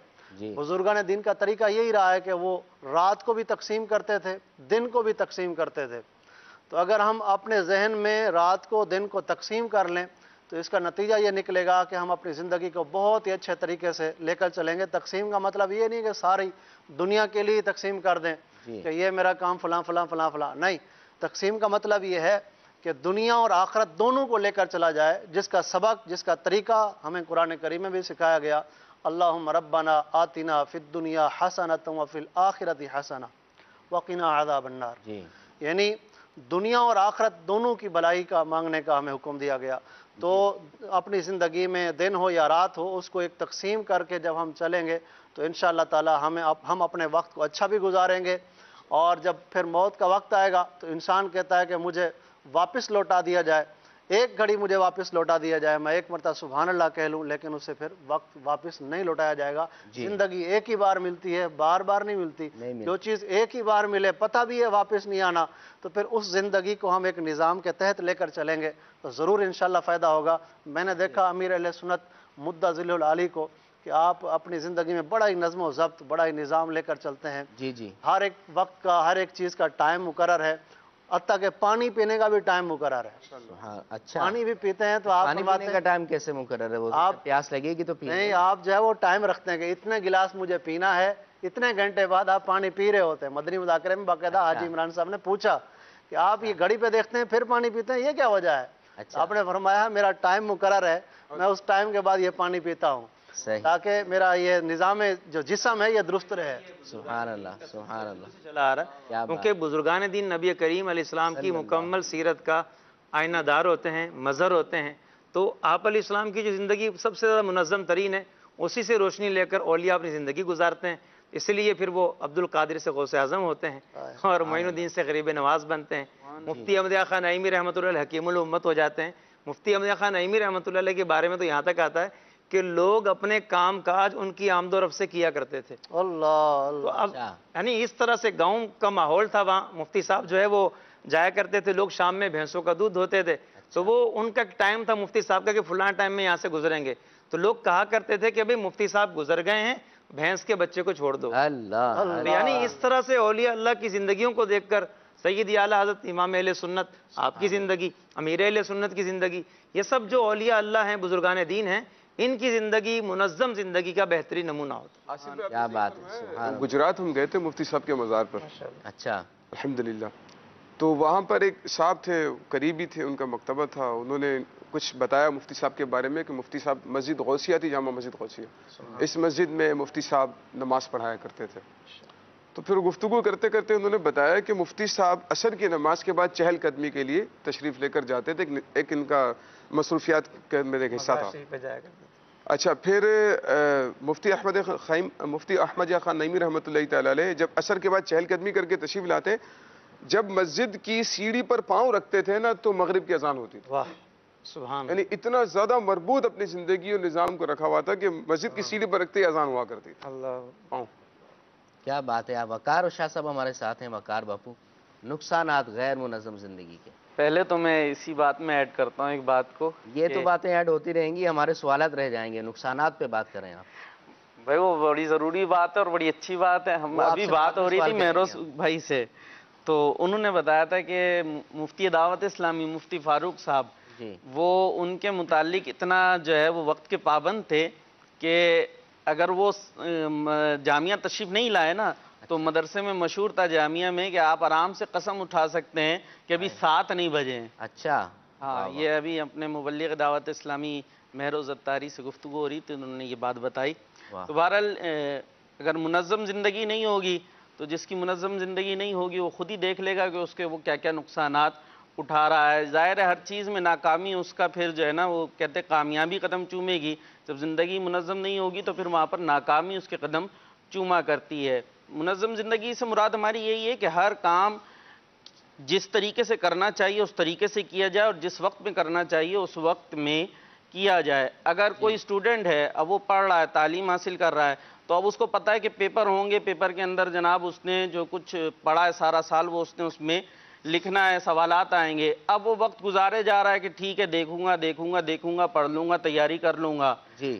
بزرگان دین کا طریقہ یہی رہا ہے کہ وہ رات کو بھی تقسیم کرتے تھے, دن کو بھی تقسیم کرتے تھے. تو اگر ہم اپنے ذہن میں رات کو دن کو تقسیم کر لیں تو اس کا نتیجہ یہ نکلے گا کہ ہم اپنی زندگی کو بہت ہی اچھے طریقے سے لے کر چلیں گے. تقسیم کا مطلب یہ نہیں کہ ساری دنیا کے لیے تقسیم کر دیں کہ یہ میرا کام فلاں فلاں فلاں فلاں, نہیں. تقسیم کا مطلب یہ ہے کہ دنیا اور آخرت دونوں کو لے کر چلا جائے, جس کا سبق, جس کا طریقہ ہمیں قرآن کریم میں بھی سکھایا گیا. اللہم ربنا آتنا فی الدنیا حسنۃ وفی الآخرۃ حسنہ وقنا عذاب النار. یعنی دنیا اور آخرت دونوں کی بھلائی کا مانگنے کا ہمیں حکم دیا گیا. تو اپنی زندگی میں دن ہو یا رات ہو, اس کو ایک تقسیم کر کے جب ہم چلیں گے تو انشاءاللہ تعالی ہم اپنے وقت کو اچھا بھی گزاریں گے. اور جب پھر موت کا وقت آئے گا تو انسان کہتا ہے کہ مجھے واپس لوٹا دیا جائے, ایک گھڑی مجھے واپس لوٹا دیا جائے, میں ایک مرتبہ سبحان اللہ کہہ لوں, لیکن اسے پھر وقت واپس نہیں لوٹایا جائے گا. زندگی ایک ہی بار ملتی ہے, بار بار نہیں ملتی. جو چیز ایک ہی بار ملے, پتہ بھی ہے واپس نہیں آنا, تو پھر اس زندگی کو ہم ایک نظام کے تحت لے کر چلیں گے تو ضرور انشاءاللہ فائدہ ہوگا. میں نے دیکھا امیر اہل سنت مدہ ذل العالی کو کہ آپ اپنی زندگی میں بڑا ہی نظم و ضبط, بڑا ہی نظام لے کر چلتے ہیں. ہر ایک وقت کا, ہر ایک چیز کا ٹائم مقرر ہے. حتیٰ کہ پانی پینے کا بھی ٹائم مقرر ہے. ہاں اچھا، پانی بھی پیتے ہیں تو آپ پانی فرماتے پینے کا ہیں ٹائم کیسے مقرر ہے؟ وہ پیاس لگے گی تو پی نہیں، آپ جو ہے وہ ٹائم رکھتے ہیں کہ اتنے گلاس مجھے پینا ہے، اتنے گھنٹے بعد آپ پانی پی رہے ہوتے ہیں. مدنی مذاکرے میں باقاعدہ حاجی عمران صاحب نے پوچھا کہ آپ یہ گھڑی پہ دیکھتے ہیں پھر پانی پیتے ہیں، یہ کیا وجہ ہے؟ آپ نے فرمایا میرا ٹائم مقرر ہے، میں اس ٹائم کے بعد یہ پانی پیتا ہوں صحیح. تاکہ میرا یہ نظام جو جسم ہے یہ درست رہے. سبحان اللہ، سبحان اللہ. چلا آ رہا کیا ہے بات. کیونکہ بزرگان دین نبی کریم علیہ السلام کی مکمل سیرت کا آئینہ دار ہوتے ہیں، مظہر ہوتے ہیں. تو آپ علیہ السلام کی جو زندگی سب سے زیادہ منظم ترین ہے، اسی سے روشنی لے کر اولیاء اپنی زندگی گزارتے ہیں. اس لیے پھر وہ عبد القادر سے غوث اعظم ہوتے ہیں اور معین الدین سے غریب نواز بنتے ہیں. مفتی احمد خان نعیمی رحمۃ اللہ علیہ حکیم الامت ہو جاتے ہیں. مفتی احمد خان نعیمی رحمۃ اللہ علیہ کے بارے میں تو یہاں تک آتا ہے کہ لوگ اپنے کام کاج ان کی آمد و رفت سے کیا کرتے تھے. اللہ تو اللہ. اب یعنی اس طرح سے گاؤں کا ماحول تھا وہاں. مفتی صاحب جو ہے وہ جایا کرتے تھے، لوگ شام میں بھینسوں کا دودھ دھوتے تھے. تو وہ ان کا ٹائم تھا مفتی صاحب کا کہ فلاں ٹائم میں یہاں سے گزریں گے. تو لوگ کہا کرتے تھے کہ ابھی مفتی صاحب گزر گئے ہیں، بھینس کے بچے کو چھوڑ دو. اللہ. یعنی اس طرح سے اولیاء اللہ کی زندگیوں کو دیکھ کر سیدی اعلیٰ حضرت امام اہل سنت آپ کی زندگی، امیر اہل سنت کی زندگی، یہ سب جو اولیاء اللہ ہیں، بزرگان دین ہیں، ان کی زندگی منظم زندگی کا بہترین نمونہ ہوتا ہے. کیا بات ہے. سبحان اللہ. گجرات ہم گئے تھے مفتی صاحب کے مزار پر، اچھا. الحمدللہ. تو وہاں پر ایک صاحب تھے، قریبی تھے، ان کا مکتبہ تھا. انہوں نے کچھ بتایا مفتی صاحب کے بارے میں کہ مفتی صاحب مسجد غوثیہ تھی، جامع مسجد غوثیہ، اس مسجد میں مفتی صاحب نماز پڑھایا کرتے تھے. تو پھر گفتگو کرتے کرتے انہوں نے بتایا کہ مفتی صاحب عصر کی نماز کے بعد چہل قدمی کے لیے تشریف لے کر جاتے تھے. ایک ان کا مصروفیات کا ایک حصہ تھا. اچھا، پھر مفتی احمد خان نعیمی رحمۃ اللہ تعالی علیہ جب عصر کے بعد چہل قدمی کر کے تشریف لاتے، جب مسجد کی سیڑھی پر پاؤں رکھتے تھے نا تو مغرب کی اذان ہوتی تھی. واہ سبحان. یعنی اتنا زیادہ مربوط اپنی زندگی اور نظام کو رکھا ہوا تھا کہ مسجد کی سیڑھی پر رکھتے ہی اذان ہوا کرتی تھی. اللہ. پاؤں. کیا بات ہے. آپ وقار اور شاہ صاحب ہمارے ساتھ ہیں. وقار باپو، نقصانات غیر منظم زندگی کے. پہلے تو میں اسی بات میں ایڈ کرتا ہوں ایک بات کو. یہ تو باتیں ایڈ ہوتی رہیں گی، ہمارے سوالات رہ جائیں گے. نقصانات پہ بات کریں آپ. بھائی وہ بڑی ضروری بات ہے اور بڑی اچھی بات ہے. ہم ابھی بات ہو رہی تھی مہروز بھائی سے، تو انہوں نے بتایا تھا کہ مفتی دعوت اسلامی مفتی فاروق صاحب، وہ ان کے متعلق اتنا جو ہے وہ وقت کے پابند تھے کہ اگر وہ جامعہ تشریف نہیں لائے نا تو مدرسے میں مشہور تھا جامعہ میں کہ آپ آرام سے قسم اٹھا سکتے ہیں کہ ابھی 7 نہیں بجے ہیں. اچھا. ہاں یہ ابھی اپنے مبلغ دعوت اسلامی مہروز اتاری سے گفتگو ہو رہی تھی، انہوں نے یہ بات بتائی. تو بہرحال اگر منظم زندگی نہیں ہوگی تو جس کی منظم زندگی نہیں ہوگی وہ خود ہی دیکھ لے گا کہ اس کے وہ کیا کیا نقصانات اٹھا رہا ہے. ظاہر ہے ہر چیز میں ناکامی اس کا پھر جو ہے نا وہ کہتے کامیابی قدم چومے گی. جب زندگی منظم نہیں ہوگی تو پھر وہاں پر ناکامی اس کے قدم چوما کرتی ہے. منظم زندگی سے مراد ہماری یہی ہے کہ ہر کام جس طریقے سے کرنا چاہیے اس طریقے سے کیا جائے اور جس وقت میں کرنا چاہیے اس وقت میں کیا جائے. اگر کوئی اسٹوڈنٹ ہے اب وہ پڑھ رہا ہے، تعلیم حاصل کر رہا ہے، تو اب اس کو پتہ ہے کہ پیپر ہوں گے، پیپر کے اندر جناب اس نے جو کچھ پڑھا ہے سارا سال وہ اس نے اس میں لکھنا ہے، سوالات آئیں گے. اب وہ وقت گزارے جا رہا ہے کہ ٹھیک ہے دیکھوں گا پڑھ لوں گا تیاری کر لوں گا.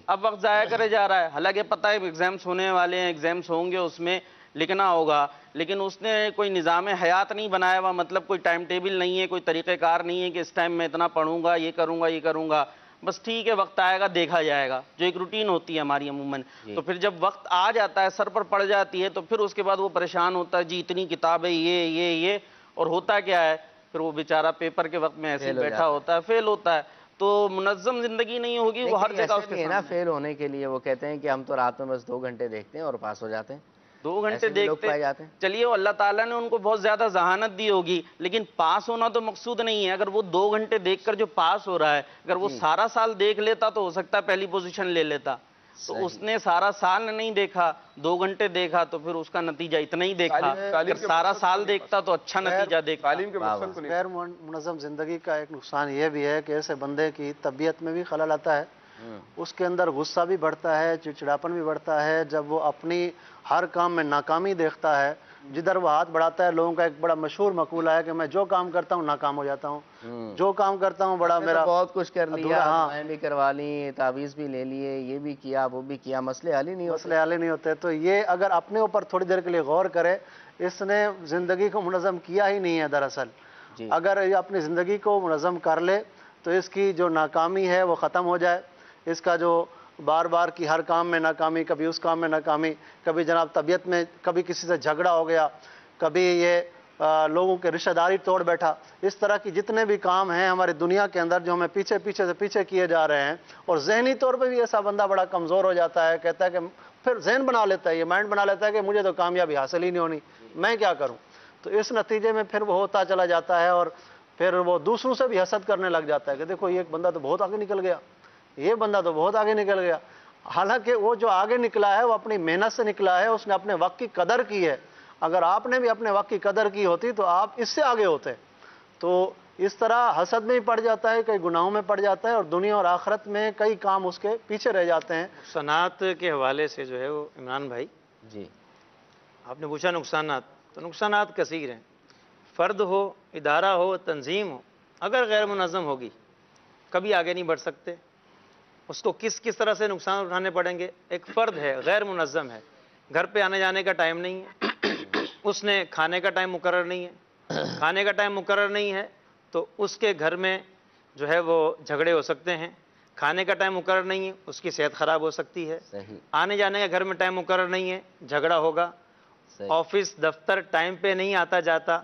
اب وقت ضائع کرے جا رہا ہے. حالانکہ پتہ ہے ایگزامس ہونے والے ہیں، ایگزامس ہوں گے، اس میں لکھنا ہوگا، لیکن اس نے کوئی نظام حیات نہیں بنایا ہوا. مطلب کوئی ٹائم ٹیبل نہیں ہے، کوئی طریقہ کار نہیں ہے کہ اس ٹائم میں اتنا پڑھوں گا، یہ کروں گا. بس ٹھیک ہے وقت آئے گا دیکھا جائے گا، جو ایک روٹین ہوتی ہے ہماری عموماً. تو پھر جب وقت آ جاتا ہے، سر پر پڑ جاتی ہے، تو پھر اس کے بعد وہ پریشان ہوتا ہے، جی اتنی کتابیں یہ اور ہوتا کیا ہے پھر وہ بیچارہ پیپر کے وقت میں ایسے بیٹھا ہوتا ہے، فیل ہوتا ہے. تو منظم زندگی نہیں ہوگی وہ ہر جگہ اس کے سامنے. فیل ہونے کے لیے وہ کہتے ہیں کہ ہم تو رات میں بس 2 گھنٹے دیکھتے ہیں اور پاس ہو جاتے ہیں. 2 گھنٹے دیکھتے چلیے وہ اللہ تعالیٰ نے ان کو بہت زیادہ ذہانت دی ہوگی، لیکن پاس ہونا تو مقصود نہیں ہے. اگر وہ 2 گھنٹے دیکھ کر جو پاس ہو رہا ہے، اگر وہ سارا سال دیکھ لیتا تو ہو سکتا ہے پہلی پوزیشن لے لیتا. تو اس نے سارا سال نہیں دیکھا، 2 گھنٹے دیکھا تو پھر اس کا نتیجہ اتنا ہی دیکھا. اگر سارا سال دیکھتا تو اچھا نتیجہ دیکھتا. غیر منظم زندگی کا ایک نقصان یہ بھی ہے کہ ایسے بندے کی طبیعت میں بھی خلل آتا ہے، اس کے اندر غصہ بھی بڑھتا ہے، چڑچڑاپن بھی بڑھتا ہے. جب وہ اپنی ہر کام میں ناکامی دیکھتا ہے، جدھر وہ ہاتھ بڑھاتا ہے، لوگوں کا ایک بڑا مشہور مقولہ ہے کہ میں جو کام کرتا ہوں ناکام ہو جاتا ہوں، جو کام کرتا ہوں بڑا میرا بہت کچھ کر لیا، دعائیں بھی کروا لی، تعویذ بھی لے لیے، یہ بھی کیا وہ بھی کیا، مسئلے حل ہی نہیں ہوتے. تو یہ اگر اپنے اوپر تھوڑی دیر کے لیے غور کرے، اس نے زندگی کو منظم کیا ہی نہیں ہے دراصل. اگر یہ اپنی زندگی کو منظم کر لے تو اس کی جو ناکامی ہے وہ ختم ہو جائے. اس کا جو بار بار کی ہر کام میں ناکامی، کبھی اس کام میں ناکامی، کبھی جناب طبیعت میں کبھی کسی سے جھگڑا ہو گیا، کبھی یہ لوگوں کے رشتہ داری توڑ بیٹھا، اس طرح کی جتنے بھی کام ہیں ہماری دنیا کے اندر جو ہمیں پیچھے کیے جا رہے ہیں. اور ذہنی طور پہ بھی ایسا بندہ بڑا کمزور ہو جاتا ہے، کہتا ہے کہ پھر ذہن بنا لیتا ہے، یہ مائنڈ بنا لیتا ہے کہ مجھے تو کامیابی حاصل ہی نہیں ہونی، میں کیا کروں. تو اس نتیجے میں پھر وہ ہوتا چلا جاتا ہے اور پھر وہ دوسروں سے بھی حسد کرنے لگ جاتا ہے کہ دیکھو یہ بندہ تو بہت آگے نکل گیا، یہ بندہ تو بہت آگے نکل گیا. حالانکہ وہ جو آگے نکلا ہے وہ اپنی محنت سے نکلا ہے، اس نے اپنے وقت کی قدر کی ہے. اگر آپ نے بھی اپنے وقت کی قدر کی ہوتی تو آپ اس سے آگے ہوتے. تو اس طرح حسد میں ہی پڑ جاتا ہے، کئی گناہوں میں پڑ جاتا ہے، اور دنیا اور آخرت میں کئی کام اس کے پیچھے رہ جاتے ہیں. نقصانات کے حوالے سے جو ہے وہ عمران بھائی جی آپ نے پوچھا نقصانات، تو نقصانات کثیر ہیں. فرد ہو، ادارہ ہو، تنظیم ہو، اگر غیر منظم ہوگی کبھی آگے نہیں بڑھ سکتے. اس کو کس طرح سے نقصان اٹھانے پڑیں گے. ایک فرد ہے غیر منظم ہے، گھر پہ آنے جانے کا ٹائم نہیں ہے، اس نے کھانے کا ٹائم مقرر نہیں ہے، کھانے کا ٹائم مقرر نہیں ہے تو اس کے گھر میں جو ہے وہ جھگڑے ہو سکتے ہیں. کھانے کا ٹائم مقرر نہیں ہے، اس کی صحت خراب ہو سکتی ہے. صحیح آنے جانے کا گھر میں ٹائم مقرر نہیں ہے، جھگڑا ہوگا. صحیح آفس دفتر ٹائم پہ نہیں آتا جاتا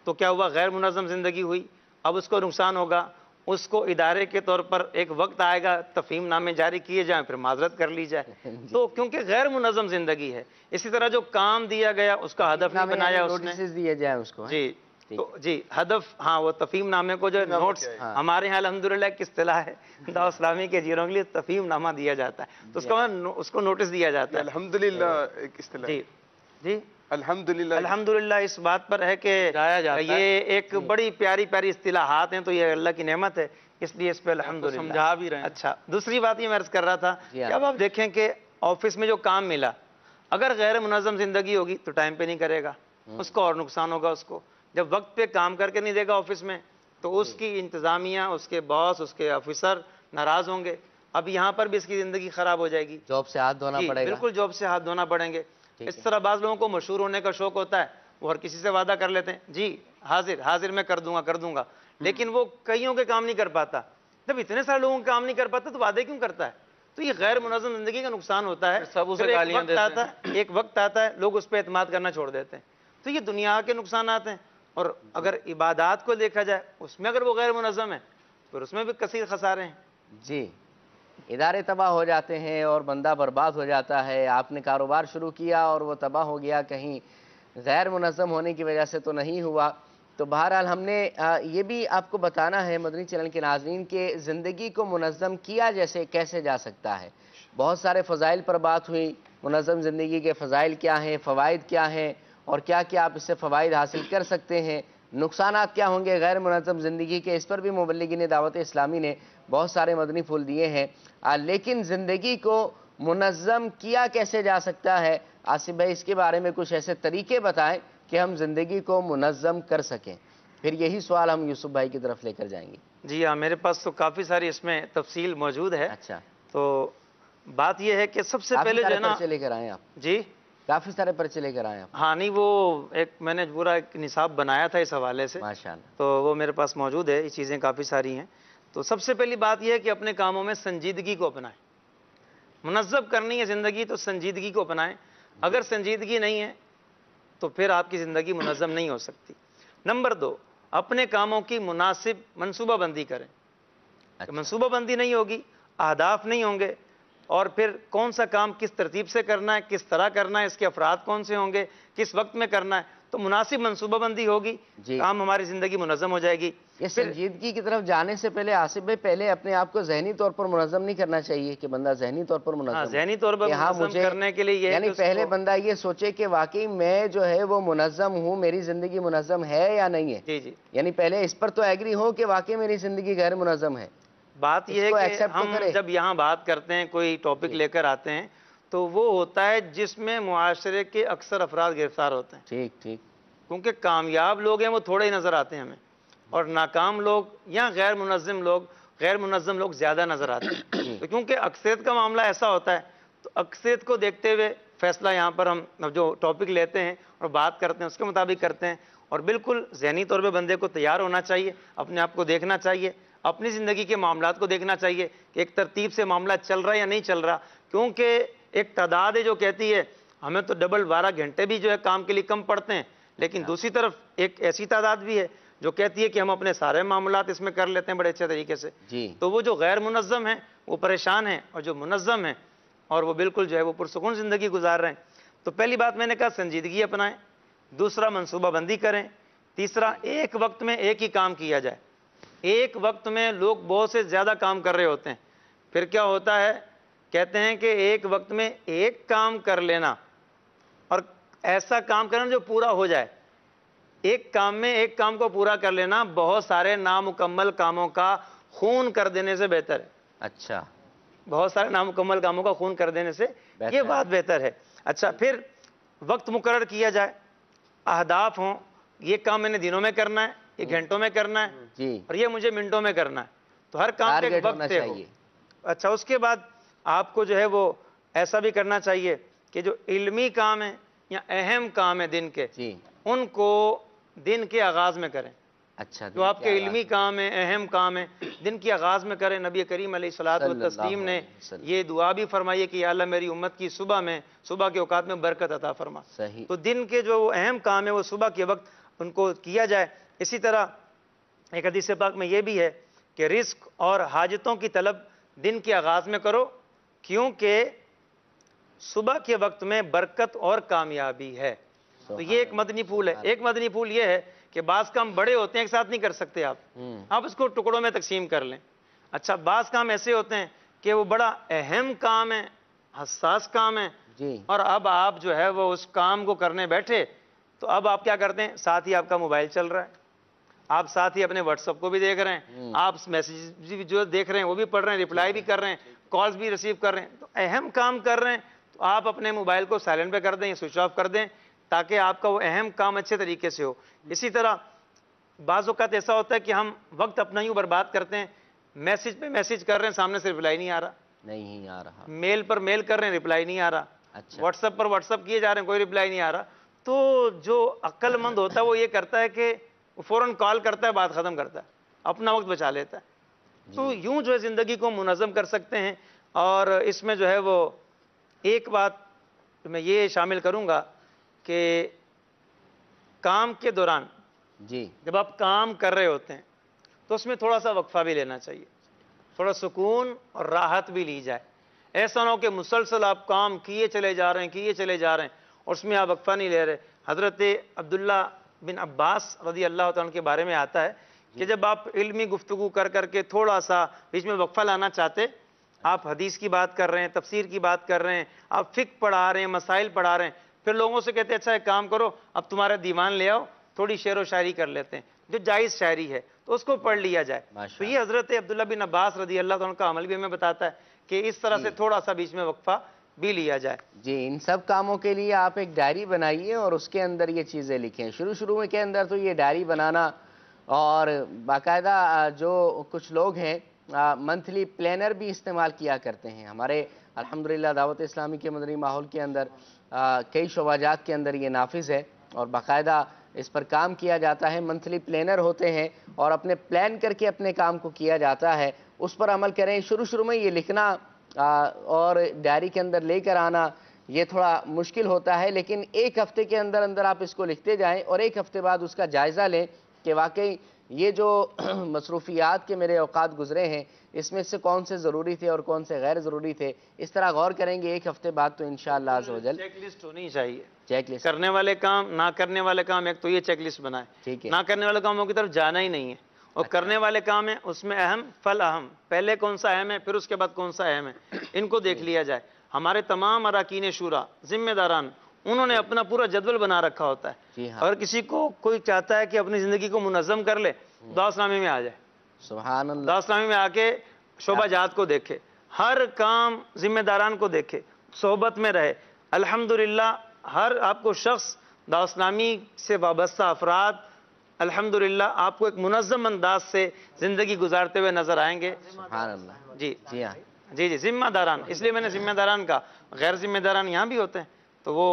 تو کیا ہوا، غیر منظم زندگی ہوئی. اب اس کو نقصان ہوگا. اس کو ادارے کے طور پر ایک وقت آئے گا تفہیم نامے جاری کیے جائیں، پھر معذرت کر لی جائے. تو کیونکہ غیر منظم زندگی ہے. اسی طرح جو کام دیا گیا اس کا ہدف نہیں بنایا اس نے. نوٹسز دیے جائیں اس کو. جی تو جی ہدف، ہاں وہ تفہیم نامے کو جو نوٹس ہمارے یہاں الحمدللہ ایک اصطلاح ہے دعوت اسلامی کے جیروں کے لیے تفہیم نامہ دیا جاتا ہے، تو اس کو نوٹس دیا جاتا ہے. الحمدللہ ایک اصطلاح. جی جی الحمدللہ الحمدللہ اس بات پر ہے کہ یہ ایک بڑی پیاری اصطلاحات ہیں، تو یہ اللہ کی نعمت ہے، اس لیے اس پہ الحمدللہ سمجھا بھی رہے ہیں. اچھا دوسری بات یہ میں عرض کر رہا تھا کہ اب آپ دیکھیں کہ آفس میں جو کام ملا اگر غیر منظم زندگی ہوگی تو ٹائم پہ نہیں کرے گا، اس کو اور نقصان ہوگا. اس کو جب وقت پہ کام کر کے نہیں دے گا آفس میں تو اس کی انتظامیہ، اس کے باس، اس کے آفیسر ناراض ہوں گے. اب یہاں پر بھی اس کی زندگی خراب ہو جائے گی. جاب سے ہاتھ دھونا پڑے گا. بالکل جاب سے ہاتھ دھونا پڑیں گے. اس طرح بعض لوگوں کو مشہور ہونے کا شوق ہوتا ہے، وہ ہر کسی سے وعدہ کر لیتے ہیں، جی حاضر میں کر دوں گا، لیکن وہ کئیوں کے کام نہیں کر پاتا. جب اتنے سارے لوگوں کے کام نہیں کر پاتا تو وعدے کیوں کرتا ہے؟ تو یہ غیر منظم زندگی کا نقصان ہوتا ہے. سب اسے گالیاں دیتے ہیں. ایک وقت آتا ہے لوگ اس پہ اعتماد کرنا چھوڑ دیتے ہیں. تو یہ دنیا کے نقصانات ہیں. اور اگر عبادات کو دیکھا جائے اس میں اگر وہ غیر منظم ہے پھر اس میں بھی کثیر خسارے ہیں. جی ادارے تباہ ہو جاتے ہیں اور بندہ برباد ہو جاتا ہے. آپ نے کاروبار شروع کیا اور وہ تباہ ہو گیا، کہیں غیر منظم ہونے کی وجہ سے تو نہیں ہوا. تو بہرحال ہم نے یہ بھی آپ کو بتانا ہے مدنی چینل کے ناظرین کہ زندگی کو منظم کیا جیسے کیسے جا سکتا ہے. بہت سارے فضائل پر بات ہوئی، منظم زندگی کے فضائل کیا ہیں، فوائد کیا ہیں، اور کیا کیا آپ اس سے فوائد حاصل کر سکتے ہیں، نقصانات کیا ہوں گے غیر منظم زندگی کے. اس پر بھی مبلغین دعوت اسلامی نے بہت سارے مدنی پھول دیے ہیں. لیکن زندگی کو منظم کیا کیسے جا سکتا ہے؟ آصف بھائی اس کے بارے میں کچھ ایسے طریقے بتائیں کہ ہم زندگی کو منظم کر سکیں. پھر یہی سوال ہم یوسف بھائی کی طرف لے کر جائیں گے. جی ہاں میرے پاس تو کافی ساری اس میں تفصیل موجود ہے. اچھا تو بات یہ ہے کہ سب سے پہلے جو ہے نا، پرچے لے کر آئیں آپ. جی کافی سارے پرچے لے کر آئے آپ. ہاں نہیں وہ ایک میں نے پورا ایک نصاب بنایا تھا اس حوالے سے، ماشاءاللہ. تو وہ میرے پاس موجود ہے. یہ چیزیں کافی ساری ہیں. تو سب سے پہلی بات یہ ہے کہ اپنے کاموں میں سنجیدگی کو اپنائیں. منظم کرنی ہے زندگی تو سنجیدگی کو اپنائیں. اگر سنجیدگی نہیں ہے تو پھر آپ کی زندگی منظم نہیں ہو سکتی. نمبر 2، اپنے کاموں کی مناسب منصوبہ بندی کریں. منصوبہ بندی نہیں ہوگی، اہداف نہیں ہوں گے، اور پھر کون سا کام کس ترتیب سے کرنا ہے، کس طرح کرنا ہے، اس کے افراد کون سے ہوں گے، کس وقت میں کرنا ہے، تو مناسب منصوبہ بندی ہوگی، کام ہماری زندگی منظم ہو جائے گی. یہ سنجیدگی کی طرف جانے سے پہلے آصف بھائی پہلے اپنے آپ کو ذہنی طور پر منظم نہیں کرنا چاہیے کہ بندہ ذہنی طور پر منظم ذہنی طور پر منظم کرنے کے لیے یہ یعنی پہلے بندہ یہ سوچے کہ واقعی میں جو ہے وہ منظم ہوں، میری زندگی منظم ہے یا نہیں ہے. جی جی یعنی پہلے اس پر تو ایگری ہو کہ واقعی میری زندگی غیر منظم ہے. بات یہ ہے کہ ہم جب یہاں بات کرتے ہیں، کوئی ٹاپک لے کر آتے ہیں تو وہ ہوتا ہے جس میں معاشرے کے اکثر افراد گرفتار ہوتے ہیں. ٹھیک ٹھیک. کیونکہ کامیاب لوگ ہیں وہ تھوڑے ہی نظر آتے ہیں ہمیں، اور ناکام لوگ یا غیر منظم لوگ زیادہ نظر آتے ہیں. تو کیونکہ اکثریت کا معاملہ ایسا ہوتا ہے تو اکثریت کو دیکھتے ہوئے فیصلہ یہاں پر ہم جو ٹاپک لیتے ہیں اور بات کرتے ہیں اس کے مطابق کرتے ہیں. اور بالکل ذہنی طور پہ بندے کو تیار ہونا چاہیے، اپنے آپ کو دیکھنا چاہیے، اپنی زندگی کے معاملات کو دیکھنا چاہیے کہ ایک ترتیب سے معاملہ چل رہا ہے یا نہیں چل رہا، کیونکہ ایک تعداد ہے جو کہتی ہے ہمیں تو ڈبل 12 گھنٹے بھی جو ہے کام کے لیے کم پڑتے ہیں، لیکن دوسری طرف ایک ایسی تعداد بھی ہے جو کہتی ہے کہ ہم اپنے سارے معاملات اس میں کر لیتے ہیں بڑے اچھے طریقے سے۔ تو وہ جو غیر منظم ہیں وہ پریشان ہیں، اور جو منظم ہیں اور وہ بالکل جو ہے وہ پرسکون زندگی گزار رہے ہیں۔ تو پہلی بات میں نے کہا سنجیدگی اپنائیں، دوسرا منصوبہ بندی کریں، تیسرا ایک وقت میں ایک ہی کام کیا جائے۔ ایک وقت میں لوگ بہت سے زیادہ کام کر رہے ہوتے ہیں، پھر کیا ہوتا ہے، کہتے ہیں کہ ایک وقت میں ایک کام کر لینا اور ایسا کام کرنا جو پورا ہو جائے، ایک کام میں ایک کام کو پورا کر لینا بہت سارے نامکمل کاموں کا خون کر دینے سے بہتر ہے۔ اچھا، بہت سارے نامکمل کاموں کا خون کر دینے سے یہ بات بہتر ہے۔ اچھا، پھر وقت مقرر کیا جائے، اہداف ہوں، یہ کام میں نے دنوں میں کرنا ہے، یہ گھنٹوں میں کرنا ہے، اور یہ مجھے منٹوں میں کرنا ہے، تو ہر کام کا ایک وقت طے ہو۔ اچھا، اس کے بعد آپ کو جو ہے وہ ایسا بھی کرنا چاہیے کہ جو علمی کام ہے یا اہم کام ہے دن کے، ان کو دن کے آغاز میں کریں۔ اچھا، جو آپ کے علمی کام ہے، اہم کام ہے، دن کی آغاز میں کریں۔ نبی کریم علیہ الصلوۃ والتسلیم نے یہ دعا بھی فرمائی ہے کہ یا اللہ میری امت کی صبح کے اوقات میں برکت عطا فرما۔ تو دن کے جو اہم کام ہے وہ صبح کے وقت ان کو کیا جائے۔ اسی طرح ایک حدیث پاک میں یہ بھی ہے کہ رزق اور حاجتوں کی طلب دن کے آغاز میں کرو، کیونکہ صبح کے وقت میں برکت اور کامیابی ہے۔ تو یہ ایک مدنی پھول ہے۔ ایک مدنی پھول یہ ہے کہ بعض کام بڑے ہوتے ہیں، ایک ساتھ نہیں کر سکتے آپ اس کو ٹکڑوں میں تقسیم کر لیں۔ اچھا، بعض کام ایسے ہوتے ہیں کہ وہ بڑا اہم کام ہے، حساس کام ہے، اور اب آپ جو ہے وہ اس کام کو کرنے بیٹھے تو اب آپ کیا کرتے ہیں، ساتھ ہی آپ کا موبائل چل رہا ہے، آپ ساتھ ہی اپنے واٹس ایپ کو بھی دیکھ رہے ہیں، آپ میسیج بھی جو دیکھ رہے ہیں وہ بھی پڑھ رہے ہیں، رپلائی بھی کر رہے ہیں، کالز بھی ریسیو کر رہے ہیں، تو اہم کام کر رہے ہیں تو آپ اپنے موبائل کو سائلنٹ پہ کر دیں یا سوئچ آف کر دیں تاکہ آپ کا وہ اہم کام اچھے طریقے سے ہو۔ اسی طرح بعض اوقات ایسا ہوتا ہے کہ ہم وقت اپنا یوں برباد کرتے ہیں، میسیج پہ میسیج کر رہے ہیں، سامنے سے رپلائی نہیں آ رہا، میل پر میل کر رہے ہیں، رپلائی نہیں آ رہا، واٹس ایپ پر واٹس ایپ کیے جا رہے ہیں، کوئی رپلائی نہیں آ رہا۔ تو جو عقل مند ہوتا ہے وہ یہ کرتا ہے کہ وہ فوراً کال کرتا ہے، بات ختم کرتا ہے، اپنا وقت بچا لیتا ہے۔ تو یوں جو ہے زندگی کو منظم کر سکتے ہیں۔ اور اس میں جو ہے وہ ایک بات میں یہ شامل کروں گا کہ کام کے دوران جب آپ کام کر رہے ہوتے ہیں تو اس میں تھوڑا سا وقفہ بھی لینا چاہیے، تھوڑا سکون اور راحت بھی لی جائے۔ ایسا نہ ہو کہ مسلسل آپ کام کیے چلے جا رہے ہیں اور اس میں آپ وقفہ نہیں لے رہے۔ حضرت عبداللہ بن عباس رضی اللہ تعالیٰ کے بارے میں آتا ہے کہ جب آپ علمی گفتگو کر کے تھوڑا سا بیچ میں وقفہ لانا چاہتے، آپ حدیث کی بات کر رہے ہیں، تفسیر کی بات کر رہے ہیں، آپ فقہ پڑھا رہے ہیں، مسائل پڑھا رہے ہیں، پھر لوگوں سے کہتے ہیں اچھا ایک کام کرو، اب تمہارے دیوان لے آؤ، تھوڑی شعر و شاعری کر لیتے ہیں، جو جائز شاعری ہے تو اس کو پڑھ لیا جائے۔ تو یہ حضرت عبداللہ بن عباس رضی اللہ عنہ کا عمل بھی ہمیں بتاتا ہے کہ اس طرح سے تھوڑا سا بیچ میں وقفہ بھی لیا جائے۔ ان سب کاموں کے لیے آپ ایک ڈائری بنائیے اور اس کے اندر یہ چیزیں لکھیں۔ شروع میں کے اندر تو یہ ڈائری بنانا اور باقاعدہ جو کچھ لوگ ہیں منتھلی پلینر بھی استعمال کیا کرتے ہیں۔ ہمارے الحمدللہ دعوت اسلامی کے مدنی ماحول کے اندر کئی شعبہ جات کے اندر یہ نافذ ہے اور باقاعدہ اس پر کام کیا جاتا ہے۔ منتھلی پلینر ہوتے ہیں اور اپنے پلان کر کے اپنے کام کو کیا جاتا ہے، اس پر عمل کریں۔ شروع میں یہ لکھنا اور ڈائری کے اندر لے کر آنا یہ تھوڑا مشکل ہوتا ہے، لیکن ایک ہفتے کے اندر آپ اس کو لکھتے جائیں اور ایک ہفتے بعد اس کا جائزہ لیں کہ واقعی یہ جو مصروفیات کے میرے اوقات گزرے ہیں اس میں سے کون سے ضروری تھے اور کون سے غیر ضروری تھے۔ اس طرح غور کریں گے ایک ہفتے بعد تو انشاءاللہ عز و جل چیک لسٹ ہونی چاہیے، چیک لسٹ، کرنے والے کام، نہ کرنے والے کام، ایک تو یہ چیک لسٹ بنائے، نہ کرنے والے کاموں کی طرف جانا ہی نہیں ہے، اور کرنے والے کام ہیں اس میں اہم فل اہم، پہلے کون سا اہم ہے پھر اس کے بعد کون سا اہم ہے، ان کو دیکھ لیا جائے۔ ہمارے تمام اراکین شورا، ذمہ داران، انہوں نے اپنا پورا جدول بنا رکھا ہوتا ہے۔ اگر کسی کو کوئی چاہتا ہے کہ اپنی زندگی کو منظم کر لے، دعوت اسلامی میں آ جائے، سبحان اللہ، دعوت اسلامی میں آ کے شعبہ جات کو دیکھے، ہر کام ذمہ داران کو دیکھے، صحبت میں رہے۔ الحمدللہ ہر آپ کو شخص دعوت اسلامی سے وابستہ افراد الحمدللہ آپ کو ایک منظم انداز سے زندگی گزارتے ہوئے نظر آئیں گے۔ سبحان اللہ، جی ذمہ داران، اس لیے میں نے ذمہ داران کا، غیر ذمہ داران یہاں بھی ہوتے ہیں تو وہ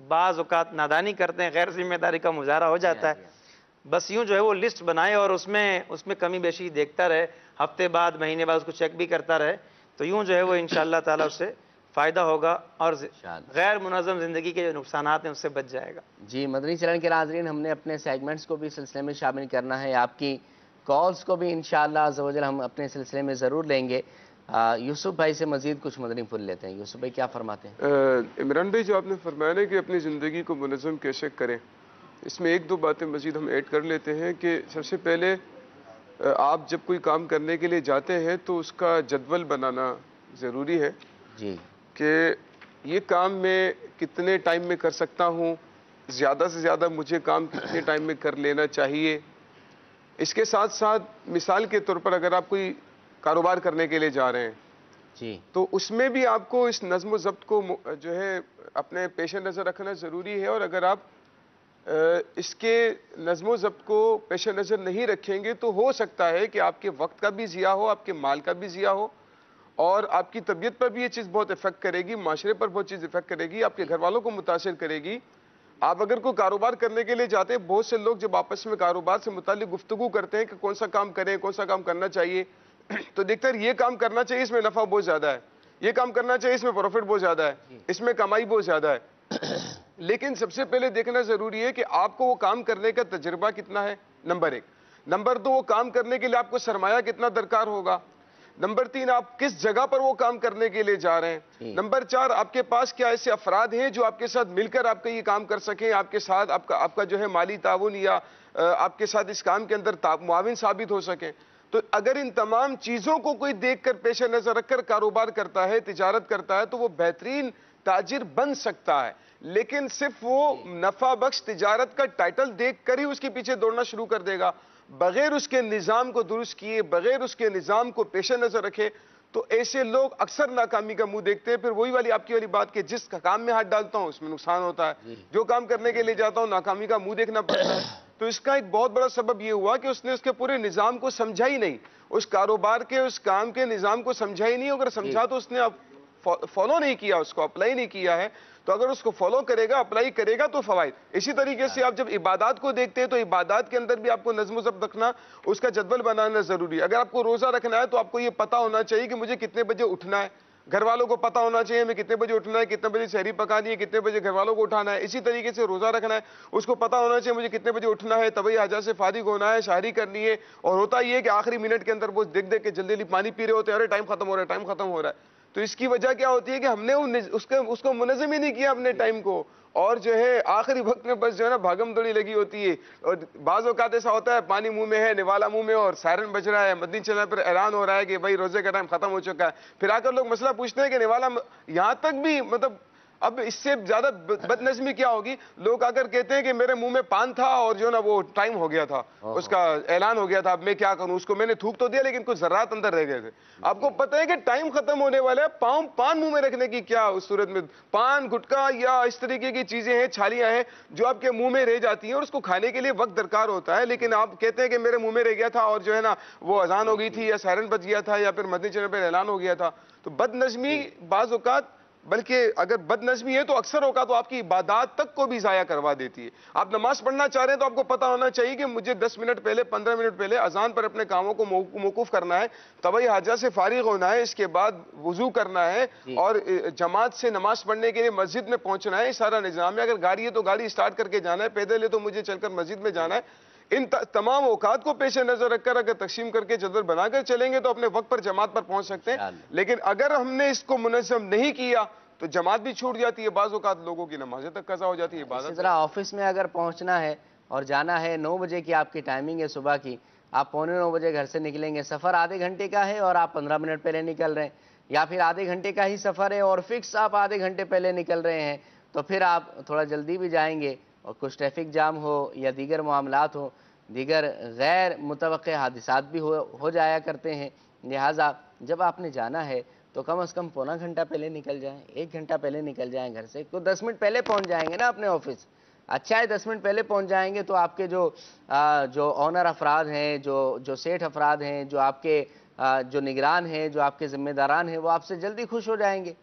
بعض اوقات نادانی کرتے ہیں, غیر ذمہ داری کا مظاہرہ ہو جاتا ہے. بس یوں جو ہے وہ لسٹ بنائے اور اس میں کمی بیشی دیکھتا رہے, ہفتے بعد مہینے بعد اس کو چیک بھی کرتا رہے, تو یوں جو ہے وہ انشاءاللہ تعالیٰ اس سے فائدہ ہوگا اور غیر منظم زندگی کے جو نقصانات ہیں اس سے بچ جائے گا. جی مدنی چینل کے ناظرین, ہم نے اپنے سیگمنٹس کو بھی سلسلے میں شامل کرنا ہے, آپ کی کالز کو بھی انشاءاللہ عز و جل ہم اپنے سلسلے میں ضرور لیں گے. یوسف بھائی سے مزید کچھ مدنی پھول لیتے ہیں. یوسف بھائی کیا فرماتے ہیں؟ عمران بھائی, جو آپ نے فرمایا ہے کہ اپنی زندگی کو منظم کیسے کریں, اس میں ایک دو باتیں مزید ہم ایڈ کر لیتے ہیں کہ سب سے پہلے آپ جب کوئی کام کرنے کے لیے جاتے ہیں تو اس کا جدول بنانا ضروری ہے. جی, کہ یہ کام میں کتنے ٹائم میں کر سکتا ہوں, زیادہ سے زیادہ مجھے کام کتنے ٹائم میں کر لینا چاہیے. اس کے ساتھ ساتھ مثال کے طور پر اگر آپ کوئی کاروبار کرنے کے لیے جا رہے ہیں جی, تو اس میں بھی آپ کو اس نظم و ضبط کو جو ہے اپنے پیش نظر رکھنا ضروری ہے. اور اگر آپ اس کے نظم و ضبط کو پیش نظر نہیں رکھیں گے تو ہو سکتا ہے کہ آپ کے وقت کا بھی ضیاع ہو, آپ کے مال کا بھی ضیاع ہو, اور آپ کی طبیعت پر بھی یہ چیز بہت افیکٹ کرے گی, معاشرے پر بہت چیز افیکٹ کرے گی, آپ کے گھر والوں کو متاثر کرے گی. آپ اگر کوئی کاروبار کرنے کے لیے جاتے ہیں, بہت سے لوگ جب آپس میں کاروبار سے متعلق گفتگو کرتے ہیں کہ کون سا کام کریں, کون سا کام کرنا چاہیے, تو دیکھتے ہیں یہ کام کرنا چاہیے, اس میں نفع بہت زیادہ ہے, یہ کام کرنا چاہیے, اس میں پروفٹ بہت زیادہ ہے, اس میں کمائی بہت زیادہ ہے. لیکن سب سے پہلے دیکھنا ضروری ہے کہ آپ کو وہ کام کرنے کا تجربہ کتنا ہے, نمبر 1. نمبر 2, وہ کام کرنے کے لیے آپ کو سرمایہ کتنا درکار ہوگا. نمبر 3, آپ کس جگہ پر وہ کام کرنے کے لیے جا رہے ہیں. نمبر 4, آپ کے پاس کیا ایسے افراد ہیں جو آپ کے ساتھ مل کر آپ کا یہ کام کر سکیں, آپ کے ساتھ آپ کا جو ہے مالی تعاون یا آپ کے ساتھ اس کام کے اندر معاون ثابت ہو سکیں. تو اگر ان تمام چیزوں کو کوئی دیکھ کر پیش نظر رکھ کر کاروبار کرتا ہے, تجارت کرتا ہے, تو وہ بہترین تاجر بن سکتا ہے. لیکن صرف وہ نفع بخش تجارت کا ٹائٹل دیکھ کر ہی اس کے پیچھے دوڑنا شروع کر دے گا, بغیر اس کے نظام کو درست کیے, بغیر اس کے نظام کو پیش نظر رکھے, تو ایسے لوگ اکثر ناکامی کا منہ دیکھتے ہیں. پھر وہی والی آپ کی والی بات کہ جس کام میں ہاتھ ڈالتا ہوں اس میں نقصان ہوتا ہے, جو کام کرنے کے لیے جاتا ہوں ناکامی کا منہ دیکھنا پڑتا ہے. تو اس کا ایک بہت بڑا سبب یہ ہوا کہ اس نے اس کے پورے نظام کو سمجھا ہی نہیں, اس کاروبار کے اس کام کے نظام کو سمجھا ہی نہیں. اگر سمجھا تو اس نے فالو نہیں کیا, اس کو اپلائی نہیں کیا ہے. تو اگر اس کو فالو کرے گا, اپلائی کرے گا تو فوائد. اسی طریقے سے آپ جب عبادات کو دیکھتے ہیں تو عبادات کے اندر بھی آپ کو نظم و ضبط رکھنا, اس کا جدول بنانا ضروری ہے. اگر آپ کو روزہ رکھنا ہے تو آپ کو یہ پتا ہونا چاہیے کہ مجھے کتنے بجے اٹھنا ہے, گھر والوں کو پتا ہونا چاہیے ہمیں کتنے بجے اٹھنا ہے, کتنے بجے سحری پکانی ہے, کتنے بجے گھر والوں کو اٹھانا ہے. اسی طریقے سے روزہ رکھنا ہے, اس کو پتا ہونا چاہیے مجھے کتنے بجے اٹھنا ہے, طبعی حاجات سے فارغ ہونا ہے, شاعری کرنی ہے. اور ہوتا یہ ہے کہ آخری منٹ کے اندر وہ دیکھ دیکھ کے جلدی پانی پی رہے ہوتے ہیں, ارے ٹائم ختم ہو رہا ہے, ٹائم ختم ہو رہا ہے. تو اس کی وجہ کیا ہوتی ہے کہ ہم نے اس کو منظم ہی نہیں کیا اپنے ٹائم کو, اور جو ہے آخری وقت میں بس جو ہے نا بھاگم دوڑی لگی ہوتی ہے. اور بعض اوقات ایسا ہوتا ہے پانی منہ میں ہے, نوالا منہ میں, اور سائرن بج رہا ہے, مدنی چینل پر اعلان ہو رہا ہے کہ بھائی روزے کا ٹائم ختم ہو چکا ہے. پھر آ کر لوگ مسئلہ پوچھتے ہیں کہ نوالا, یہاں تک بھی مطلب اب اس سے زیادہ بد نظمی کیا ہوگی, لوگ آ کر کہتے ہیں کہ میرے منہ میں پان تھا اور جو نا وہ ٹائم ہو گیا تھا, اس کا اعلان ہو گیا تھا, اب میں کیا کروں, اس کو میں نے تھوک تو دیا لیکن کچھ ذرات اندر رہ گئے تھے. آپ کو پتہ ہے کہ ٹائم ختم ہونے والا ہے, پان منہ میں رکھنے کی کیا اس صورت میں, پان گٹکا یا اس طریقے کی چیزیں ہیں, چھالیاں ہیں جو آپ کے منہ میں رہ جاتی ہیں, اور اس کو کھانے کے لیے وقت درکار ہوتا ہے. لیکن آپ کہتے ہیں کہ میرے منہ میں رہ گیا تھا اور جو ہے نا وہ اذان ہو گئی تھی یا سائرن بج گیا تھا یا پھر مدنی چینل پہ اعلان ہو گیا تھا. تو بد نظمی بعض اوقات, بلکہ اگر بد نظمی ہے تو اکثر اوقات تو آپ کی عبادات تک کو بھی ضائع کروا دیتی ہے. آپ نماز پڑھنا چاہ رہے ہیں تو آپ کو پتا ہونا چاہیے کہ مجھے 10 منٹ پہلے, 15 منٹ پہلے اذان پر اپنے کاموں کو موقوف کرنا ہے, طبعی حاجات سے فارغ ہونا ہے, اس کے بعد وضو کرنا ہے, اور جماعت سے نماز پڑھنے کے لیے مسجد میں پہنچنا ہے. سارا نظام ہے. اگر گاڑی ہے تو گاڑی اسٹارٹ کر کے جانا ہے, پیدل ہے تو مجھے چل کر مسجد میں جانا ہے. ان تمام اوقات کو پیش نظر رکھ کر اگر تقسیم کر کے جدول بنا کر چلیں گے تو اپنے وقت پر جماعت پر پہنچ سکتے ہیں. لیکن اگر ہم نے اس کو منظم نہیں کیا تو جماعت بھی چھوٹ جاتی ہے, بعض اوقات لوگوں کی نمازیں تک قضا ہو جاتی ہے. اسی طرح آفس میں اگر پہنچنا ہے اور جانا ہے 9 بجے کی آپ کی ٹائمنگ ہے صبح کی, آپ 8:45 بجے گھر سے نکلیں گے, سفر آدھے گھنٹے کا ہے اور آپ 15 منٹ پہلے نکل رہے ہیں, یا پھر آدھے گھنٹے کا ہی سفر ہے اور فکس آپ آدھے گھنٹے پہلے نکل رہے ہیں, تو پھر آپ تھوڑا جلدی بھی جائیں گے, اور کچھ ٹریفک جام ہو یا دیگر معاملات ہو, دیگر غیر متوقع حادثات بھی ہو جایا کرتے ہیں. لہٰذا جب آپ نے جانا ہے تو کم از کم پونا گھنٹہ پہلے نکل جائیں, 1 گھنٹہ پہلے نکل جائیں گھر سے, تو 10 منٹ پہلے پہنچ جائیں گے نا اپنے آفس. اچھا ہے 10 منٹ پہلے پہنچ جائیں گے تو آپ کے جو آنر افراد ہیں, جو سیٹھ افراد ہیں, جو آپ کے جو نگران ہیں, جو آپ کے ذمہ داران ہیں, وہ آپ سے جلدی خوش ہو جائیں گے.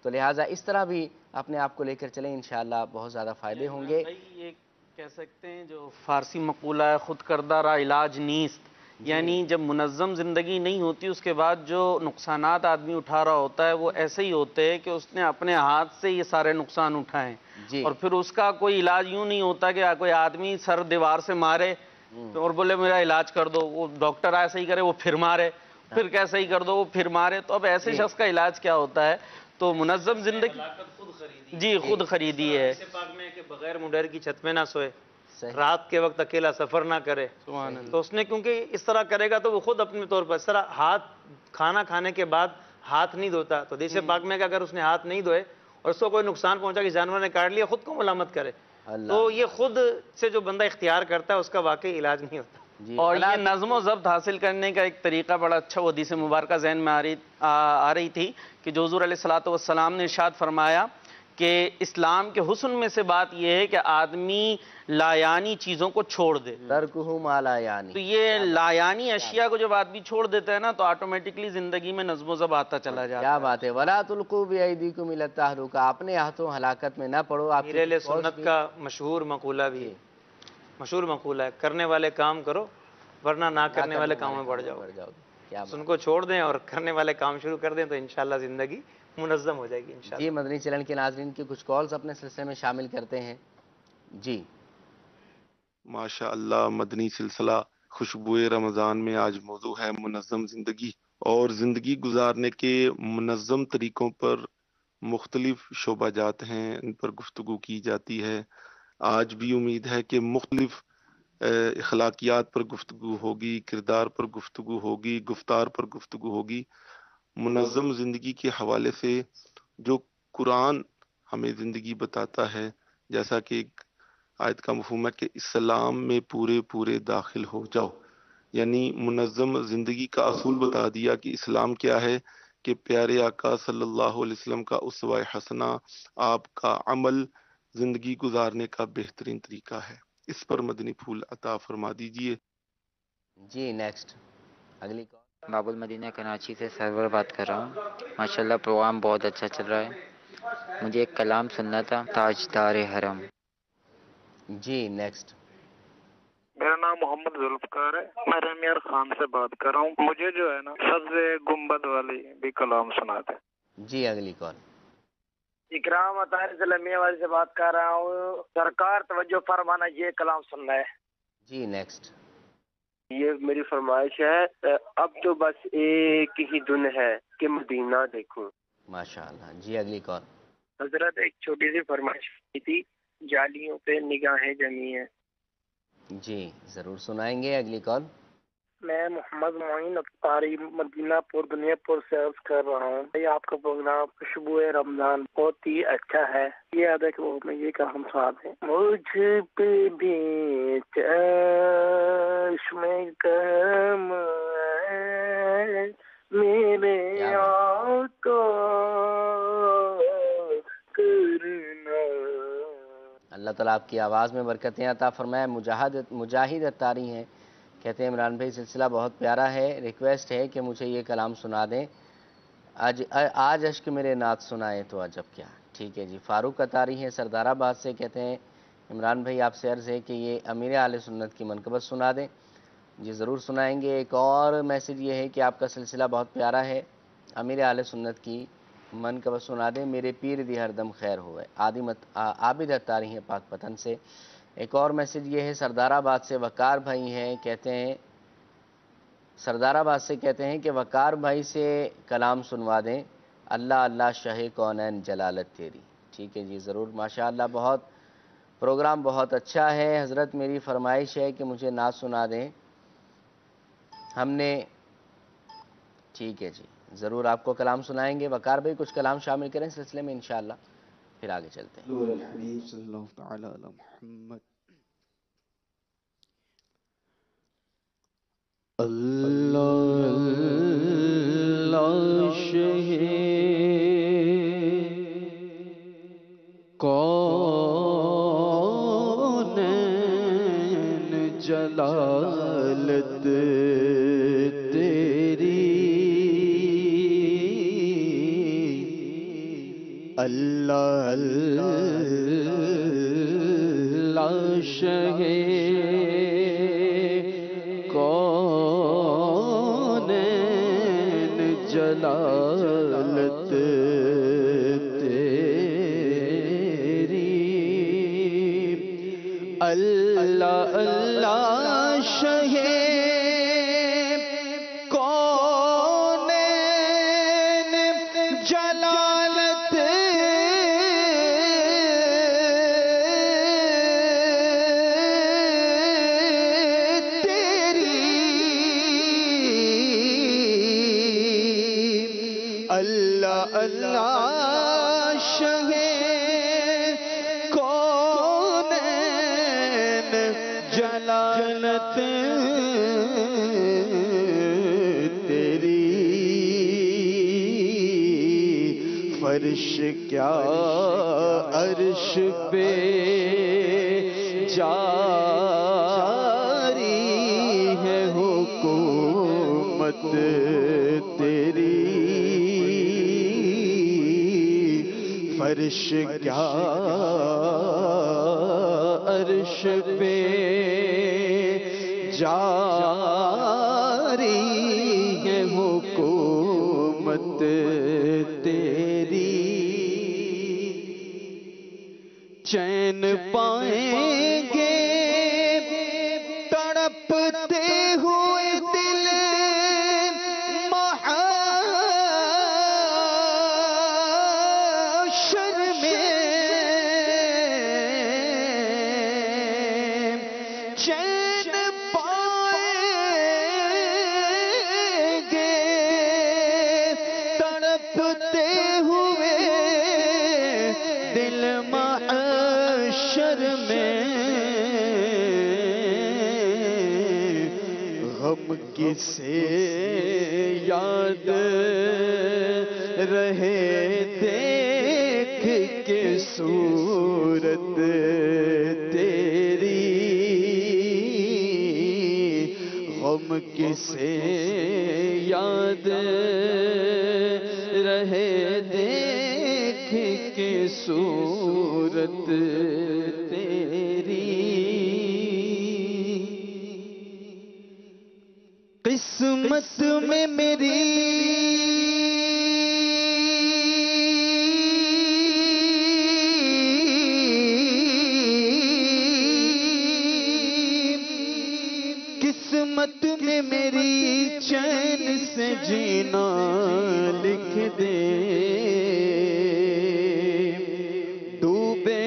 تو لہٰذا اس طرح بھی اپنے آپ کو لے کر چلیں، انشاءاللہ بہت زیادہ فائدے ہوں گے۔ یہ کہہ سکتے ہیں جو فارسی مقولہ ہے، خود کردہ را علاج نیست، یعنی جب منظم زندگی نہیں ہوتی اس کے بعد جو نقصانات آدمی اٹھا رہا ہوتا ہے وہ ایسے ہی ہوتے ہیں کہ اس نے اپنے ہاتھ سے یہ سارے نقصان اٹھائے، اور پھر اس کا کوئی علاج یوں نہیں ہوتا کہ کوئی آدمی سر دیوار سے مارے اور بولے میرا علاج کر دو، وہ ڈاکٹر آئے صحیح کرے وہ پھر مارے، پھر کیا صحیح کر دو وہ پھر مارے، تو اب ایسے شخص کا علاج کیا ہوتا ہے؟ تو منظم زندگی جی خود خریدی ہے۔ پاک میں کہ بغیر مڈر کی چھت میں نہ سوئے، رات کے وقت اکیلا سفر نہ کرے، تو اس نے کیونکہ اس طرح کرے گا تو وہ خود اپنے طور پر اس طرح ہاتھ کھانا کھانے کے بعد ہاتھ نہیں دھوتا، تو حدیث پاک میں کہ اگر اس نے ہاتھ نہیں دھوئے اور اس کو کوئی نقصان پہنچا کہ جانور نے کاٹ لیا، خود کو ملامت کرے، تو یہ خود سے جو بندہ اختیار کرتا ہے اس کا واقعی علاج نہیں ہوتا۔ اور یہ نظم و ضبط حاصل کرنے کا ایک طریقہ بڑا اچھا وہ حدیث مبارکہ ذہن میں آ رہی تھی کہ جو حضور علیہ الصلوۃ نے ارشاد فرمایا کہ اسلام کے حسن میں سے بات یہ ہے کہ آدمی لایانی چیزوں کو چھوڑ دے، ترکہ ما لا یعنی، تو یہ لایانی اشیاء کو جب آدمی چھوڑ دیتا ہے نا تو آٹومیٹکلی زندگی میں نظم و ضبط آتا چلا جاتا ہے۔ کیا بات ہے، وَلَا تُلْقُوا بِأَيْدِيكُمْ إِلَى التَّهْلُكَةِ، اپنے ہاتھوں ہلاکت میں نہ پڑو۔ آپ میرے سنت کا مشہور مقولہ بھی ہے، مشہور مقولہ ہے، کرنے والے کام کرو ورنہ نہ کرنے والے کاموں میں بڑھ جاؤ، ان کو چھوڑ دیں اور کرنے والے کام شروع کر دیں تو انشاءاللہ زندگی منظم ہو جائے گی انشاءاللہ۔ جی مدنی چینل کے ناظرین کی کچھ کالز اپنے سلسلے میں شامل کرتے ہیں۔ جی ماشاء اللہ، مدنی سلسلہ خوشبوئے رمضان میں آج موضوع ہے منظم زندگی، اور زندگی گزارنے کے منظم طریقوں پر مختلف شعبہ جات ہیں، ان پر گفتگو کی جاتی ہے۔ آج بھی امید ہے کہ مختلف اخلاقیات پر گفتگو ہوگی، کردار پر گفتگو ہوگی، گفتار پر گفتگو ہوگی۔ منظم زندگی کے حوالے سے جو قرآن ہمیں زندگی بتاتا ہے، جیسا کہ ایک آیت کا مفہوم ہے کہ اسلام میں پورے داخل ہو جاؤ، یعنی منظم زندگی کا اصول بتا دیا کہ اسلام کیا ہے، کہ پیارے آقا صلی اللہ علیہ وسلم کا اسوہ حسنہ آپ کا عمل زندگی گزارنے کا بہترین طریقہ ہے۔ اس پر مدنی پھول عطا فرما دیجئے۔ جی نیکسٹ اگلی کال۔ باب المدینہ کراچی سے سرور بات کر رہا ہوں۔ ماشاءاللہ پروگرام بہت اچھا چل رہا ہے، مجھے ایک کلام سننا تھا، تاجدار حرم۔ جی نیکسٹ۔ میرا نام محمد ذوالفقار ہے، میں رمیار خان سے بات کر رہا ہوں۔ مجھے جو ہے نا سبز گنبد والی بھی کلام سنا تھا۔ جی اگلی کال۔ اکرام اطہر سے لمیہ والی سے بات کر رہا ہوں، سرکار توجہ فرمانا، یہ کلام سننا ہے۔ جی نیکسٹ۔ یہ میری فرمائش ہے، اب تو بس ایک ہی دن ہے کہ مدینہ دیکھوں۔ ماشاءاللہ۔ جی اگلی کال۔ حضرت ایک چھوٹی سی فرمائش کی تھی، جالیوں پہ نگاہیں جمی ہیں۔ جی ضرور سنائیں گے۔ اگلی کال۔ میں محمد معین اختاری مدینہ پور دنیا پور سے عرض کر رہا ہوں، یہ آپ کا پروگرام خوشبوئے رمضان بہت ہی اچھا ہے۔ یہ ادا کہ وہ میں یہ کلام سناتے ہیں، مجھ پہ بھی چشم کرم ہے میرے آقا کرنا۔ اللہ تعالیٰ آپ کی آواز میں برکتیں عطا فرمائے۔ مجاہد اتاری ہیں، کہتے ہیں عمران بھائی سلسلہ بہت پیارا ہے، ریکویسٹ ہے کہ مجھے یہ کلام سنا دیں، آج اشک میرے نعت سنائے تو عجب کیا۔ ٹھیک ہے جی۔ فاروق اتاری ہیں سردار آباد سے، کہتے ہیں عمران بھائی آپ سے عرض ہے کہ یہ امیر اہل سنت کی منقبت سنا دیں۔ جی ضرور سنائیں گے۔ ایک اور میسج یہ ہے کہ آپ کا سلسلہ بہت پیارا ہے، امیر اہل سنت کی منقبت سنا دیں، میرے پیر دی ہر دم خیر ہوئے۔ عابد اتاری ہیں پاک پتن سے۔ ایک اور میسج یہ ہے سردار آباد سے وقار بھائی ہیں، کہتے ہیں سردار آباد سے کہتے ہیں کہ وقار بھائی سے کلام سنوا دیں، اللہ اللہ شاہ کونین جلالت تیری۔ ٹھیک ہے جی ضرور۔ ماشاءاللہ بہت پروگرام بہت اچھا ہے۔ حضرت میری فرمائش ہے کہ مجھے نعت سنا دیں، ہم نے ٹھیک ہے جی ضرور آپ کو کلام سنائیں گے۔ وقار بھائی کچھ کلام شامل کریں سلسلے میں انشاءاللہ، پھر آگے چلتے ہیں۔ الحبیب صلی اللہ تعالی علی محمد۔ اللہ اللہ شہ کونین جلالت تیری، اللہ اللہ شہ کونین جلالت تیری، اللہ اللہ شہ کونین جلالت اللہ اللہ شہ کونین جلالت تیری، فرش کیا عرش پہ جاری ہے حکومت تیری، فرش کیا عرش پہ جاری ہے حکومت تیری، چین پائیں گے تڑپتے ہوئے دل محشر میں، چین پائیں گے تڑپتے ہوئے دل محشر میں، غم کسے یاد رہے دیکھ کے صورت تیری، غم کسے یاد رہے دیکھ کے صورت تیری، قسمت میں میری قسمت میں میری چین سے جینا لکھ دے، ڈوبے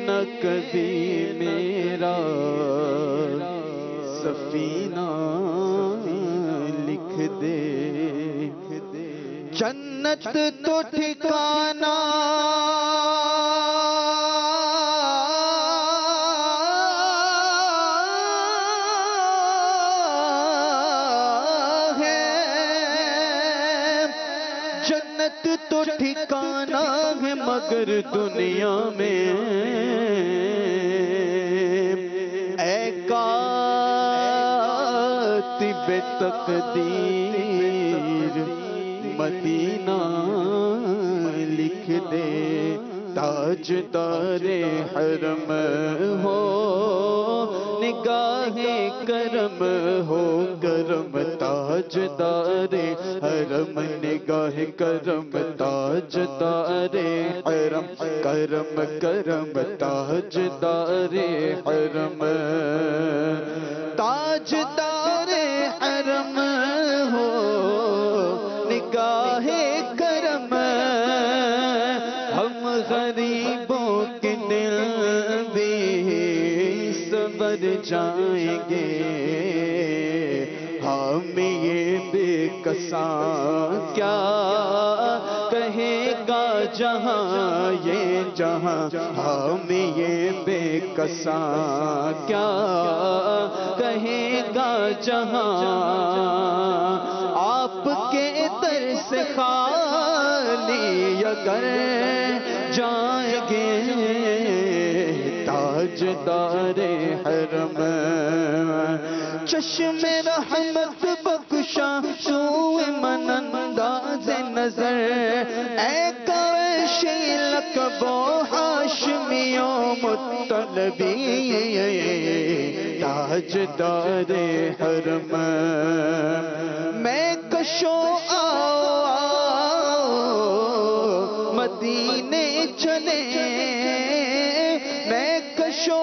نہ کبھی میرا سفینہ لکھ دے، جنت تو ٹھکانہ تو ٹھکانہ ہے مگر دنیا میں، اے کاتب تقدیر مدینہ لکھ دے، تاجدار حرم ہو نگاہ کرم ہو کرم، تاجدار حرم نگاہ کرم، تاجدار حرم کرم کرم، تاجدار حرم تاجدار حرم ہو نگاہ کرم، ہم غریبوں کے دل بھی سبر جائیں گے، ہم یہ بے کساں کیا کہے گا جہاں یہ جہاں، ہم یہ بے کساں کیا کہے گا جہاں، آپ کے در سے خالی اگر جائیں گے، تاجدار حرم چشم رحمت بخشا سوئے من انداز نظر اے کاشی لقب و ہاشمی و مطلبی تاجدار حرم میں کشو مدینے چلے میں کشو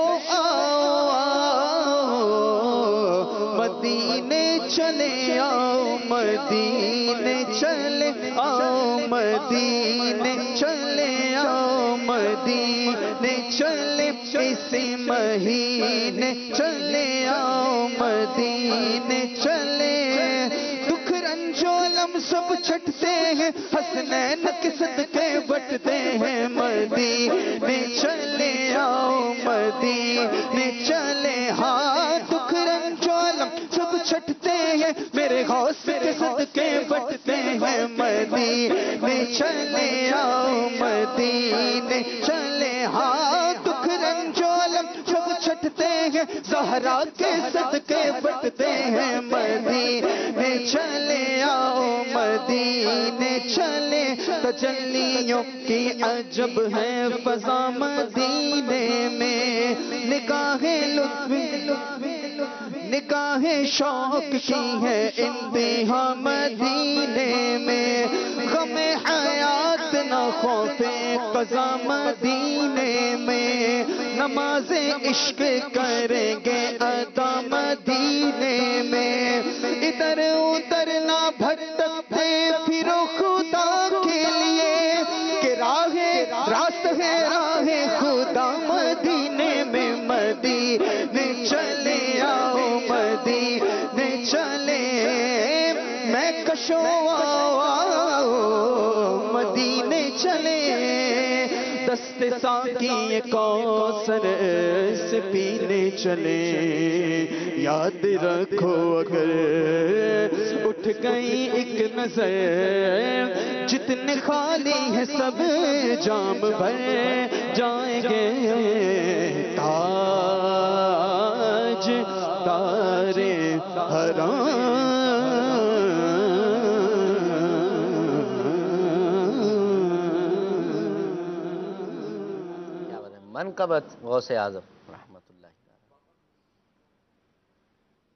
مدینے چلے آؤ مدینے چلے آؤ مدینے چلے آؤ مدینے چلے اسی مہینے چلے آؤ مدینے چلے دکھ رنج و الم سب چھٹتے ہیں حسنین کے صدقے بٹتے ہیں مدینے چلے آؤ مدینے چلے ہاں دکھ رنج و الم سب چھٹتے ہیں میرے غوث کے صدقے بٹتے ہیں مدینے چلے آؤ مدینے چلے ہاں دکھ رنج و الم سب چھٹتے ہیں زہرا کے صدقے بٹتے ہیں مدینے چلے آؤ مدینے چلے تجلیوں کی عجب ہے فضا مدینے میں نگاہ لطف نگاہ شوق کی ہے انتہا مدینے میں غم حیات نہ خوف قضا مدینے میں نماز عشق کریں گے ادا مدینے میں ادھر ادھر نہ بھٹکتے پھرو خدا کے لیے کہ راست ہے راہ خدا مدینے میں مدینے چلے آؤ مدینے چلے میں کشو مدینے چلے دست ساقی کوثر سے پینے چلے یاد رکھو اگر اٹھ گئی ایک نظر جتنے خالی ہیں سب جام بھر جائیں گے تاج تارے حرام منقبت غوث اعظم رحمت اللہ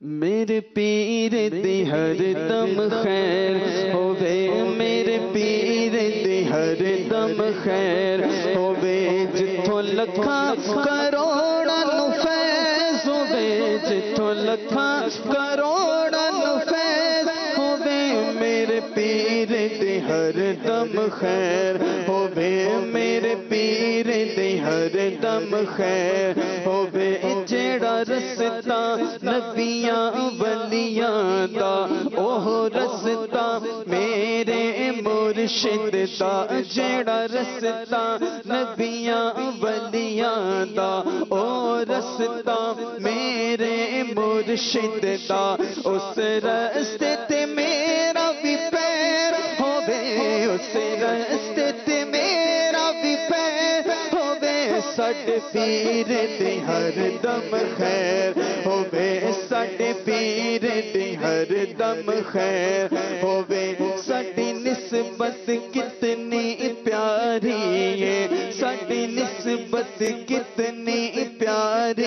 میرے پیر دی ہر دم خیر ہووے میرے پیر دی ہر دم خیر ہووے جتھوں لکھاں کروڑاں نو فیض ہووے جتھوں لکھاں کروڑاں نو فیض ہووے میرے پیر دی ہر دم خیر ہووے میرے پیر دی ہر دم خیر ہووے جیڑا رستا نبیاں ولیاں دا اوہ رستا میرے مرشد دا جیڑا رستا نبیاں ولیاں دا اوہ رستا میرے مرشد دا اس رستے تے میرا بھی پیر ہووے اس رستے تے میرا بھی پیر ہووے ساڈے پیر دی ہر دم خیر ہووے ساڈے پیر دی ہر دم خیر ہووے ساڈی نسبت کتنی پیاری ہے ساڈی نسبت کتنی پیاری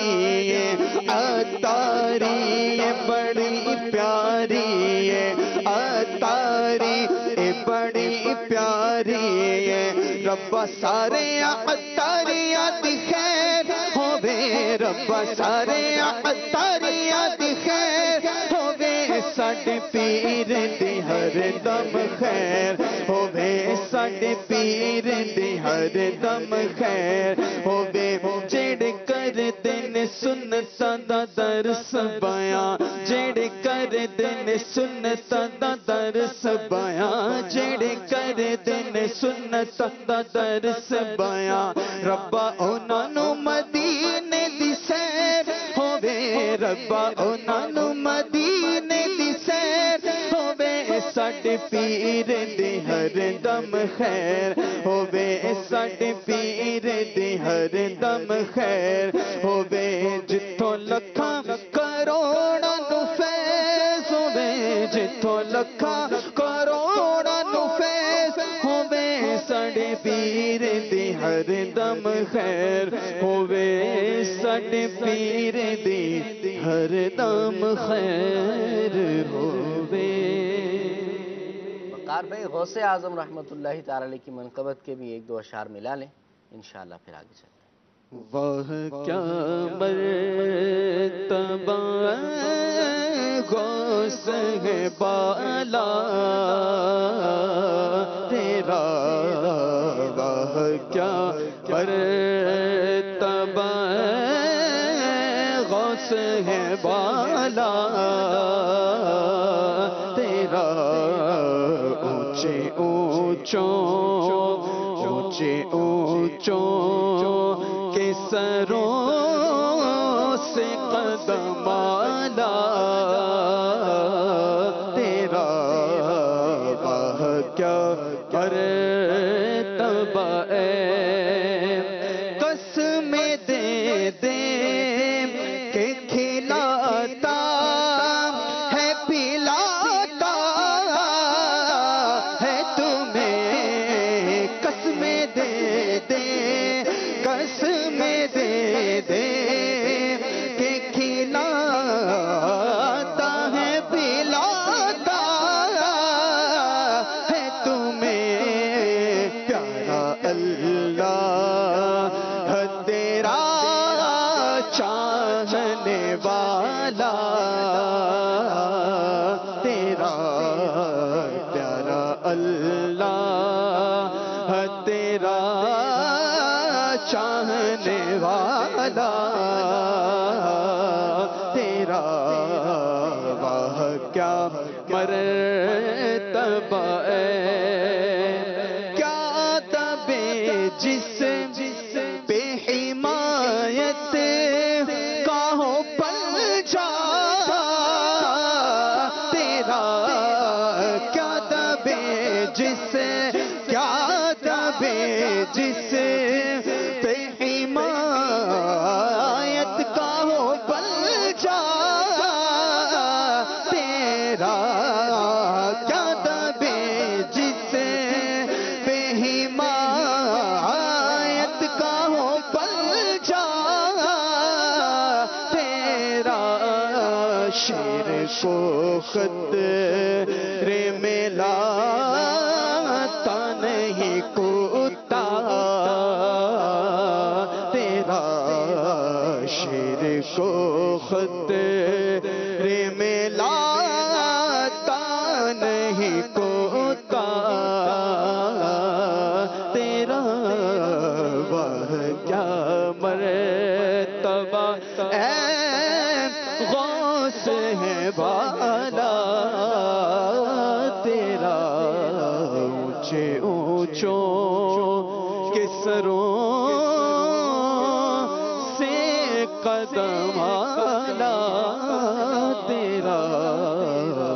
ہے عطاری بڑی پیاری ہے عطاری بڑی پیاری ہے ربا سارے عطاریات خیر ہووے ربا سارے عطاریات خیر ہووے ساڈے پیر دی ہر دم خیر ہووے ساڈے پیر دی ہر دم خیر ہووے جڑے کردے نے سنتاں دا درس بیان جڑے کردے نے سنتاں دا درس بیان جڑے کردے نے سنتاں دا درس بیان ربا انہاں نو مدینے دی سیر ہووے ربا انہاں نو مدینے دی سیر ہووے ساڈے پیر دی ہر دم خیر ہووے ساڈے پیر دی ہر دم خیر ہووے جتھوں لکھاں کروڑاں نو جتھوں لکھاں کروڑاں نوں فیض ہووے ساڈے پیر دی ہر دم خیر ہووے ساڈے پیر دی ہر دم خیر ہووے۔ وقار بھائی غوث اعظم رحمۃ اللہ تعالی علیہ کی منقبت کے بھی ایک دو اشعار ملا لیں انشاءاللہ پھر آگے چلیں۔ واہ کیا مرتبہ غوث ہے بالا تیرا، واہ کیا مرتبہ غوث ہے بالا تیرا، اونچے اونچوں اونچے اونچوں کے سروں سے قدم آلا تیرا، واہ کیا مرتبہ ہے، قسمیں دے دے کہ کھلاتا ہے پلاتا ہے تمہیں، قسمیں دے دے قسمیں دے دے کہ کھلاتا ہے پلاتا ہے تمہیں، پیارا اللہ ہے تیرا چاہنے والا تیرا، پیارا اللہ ہے تیرا چاہنے والا تیرا، واہ کیا مرتبہ ہے، کیا ادب جس بے حمایت کا ہو پنجا تیرا، کیا ادب جس کیا ادب جس بے حمایت کا ہو پنجا تیرا، کیا ادب جس بے حمایت کا ہو پنجا تیرا، شیر کو خطرے میں لاتا نہیں کتا تیرا، شیر کو خطرے میں لاتا نہیں کتا تیرا، واہ کیا مرتبہ اے غوث ہے بالا تیرا، اونچے اونچوں کے سروں سے قدم آلا تیرا،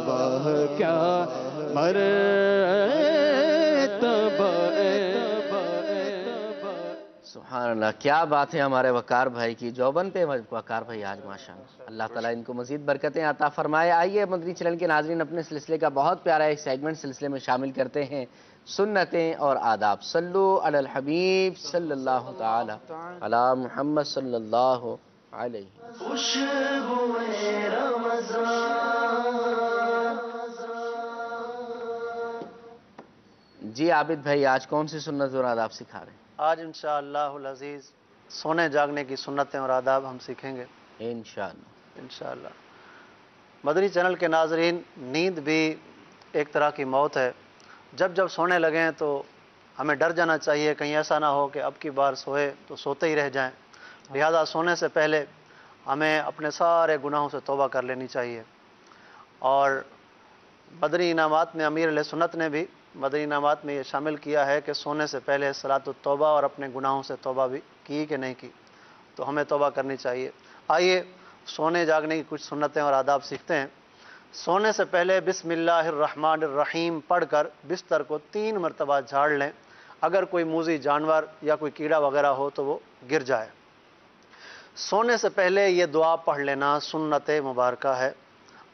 واہ کیا مرتبہ ہے۔ سبحان اللہ، کیا بات ہے ہمارے وقار بھائی کی، جوبن پہ وقار بھائی آج ماشاءاللہ، اللہ تعالیٰ ان کو مزید برکتیں عطا فرمائے۔ آئیے مدنی چینل کے ناظرین اپنے سلسلے کا بہت پیارا ایک سیگمنٹ سلسلے میں شامل کرتے ہیں، سنتیں اور آداب۔ صلو علی الحبیب صلی اللہ تعالی علی محمد صلی اللہ علیہ جی عابد بھائی، آج کون سی سنت اور آداب سکھا رہے ہیں؟ آج انشاءاللہ العزیز سونے جاگنے کی سنتیں اور آداب ہم سیکھیں گے انشاءاللہ۔ مدنی چینل کے ناظرین، نیند بھی ایک طرح کی موت ہے، جب جب سونے لگیں تو ہمیں ڈر جانا چاہیے کہیں ایسا نہ ہو کہ اب کی بار سوئے تو سوتے ہی رہ جائیں، لہذا سونے سے پہلے ہمیں اپنے سارے گناہوں سے توبہ کر لینی چاہیے۔ اور مدنی انعامات میں امیر علیہ سنت نے بھی مدنی انعامات میں یہ شامل کیا ہے کہ سونے سے پہلے صلاۃ التوبہ اور اپنے گناہوں سے توبہ بھی کی کہ نہیں کی، تو ہمیں توبہ کرنی چاہیے۔ آئیے سونے جاگنے کی کچھ سنتیں اور آداب سیکھتے ہیں۔ سونے سے پہلے بسم اللہ الرحمن الرحیم پڑھ کر بستر کو 3 مرتبہ جھاڑ لیں، اگر کوئی موذی جانور یا کوئی کیڑا وغیرہ ہو تو وہ گر جائے۔ سونے سے پہلے یہ دعا پڑھ لینا سنت مبارکہ ہے،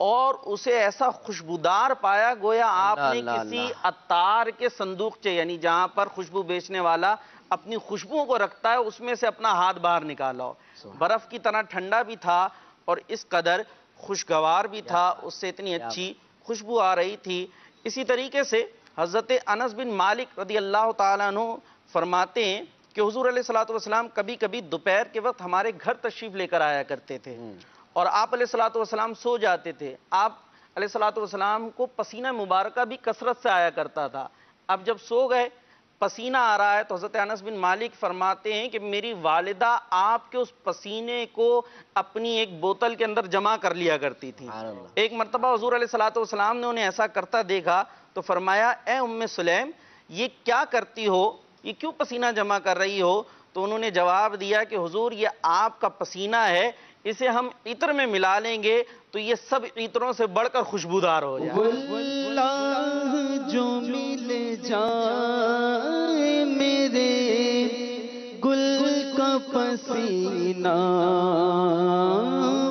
اور اسے ایسا خوشبودار پایا گویا آپ نے کسی عطار کے صندوقچے، یعنی جہاں پر خوشبو بیچنے والا اپنی خوشبوؤں کو رکھتا ہے، اس میں سے اپنا ہاتھ باہر نکالا ہو۔ برف کی طرح ٹھنڈا بھی تھا اور اس قدر خوشگوار بھی تھا، اس سے اتنی اچھی خوشبو آ رہی تھی۔ اسی طریقے سے حضرت انس بن مالک رضی اللہ تعالیٰ عنہ فرماتے ہیں کہ حضور علیہ السلام کبھی کبھی دوپہر کے وقت ہمارے گھر تشریف لے کر آیا کرتے تھے اور آپ علیہ السلام سو جاتے تھے۔ آپ علیہ السلام کو پسینہ مبارکہ بھی کثرت سے آیا کرتا تھا۔ اب جب سو گئے، پسینہ آ رہا ہے، تو حضرت انس بن مالک فرماتے ہیں کہ میری والدہ آپ کے اس پسینے کو اپنی ایک بوتل کے اندر جمع کر لیا کرتی تھی۔ ایک مرتبہ حضور علیہ السلام نے انہیں ایسا کرتا دیکھا تو فرمایا، اے ام سلیم، یہ کیا کرتی ہو؟ یہ کیوں پسینہ جمع کر رہی ہو؟ تو انہوں نے جواب دیا کہ حضور یہ آپ کا پسینہ ہے، اسے ہم عطر میں ملا لیں گے تو یہ سب عطروں سے بڑھ کر خوشبودار ہو جائے۔ واللہ جو مل جائے میرے گل کا پسینہ،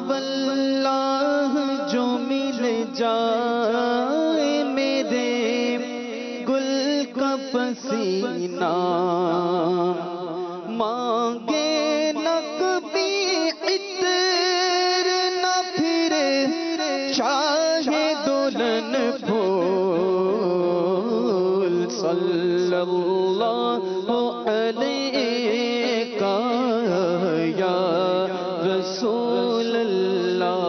واللہ جو مل جائے میرے گل کا پسینہ، مانگے نہ کبھی عطر نہ پھر چاہے دلہن پھول، صلی اللہ علیہ یا رسول اللہ۔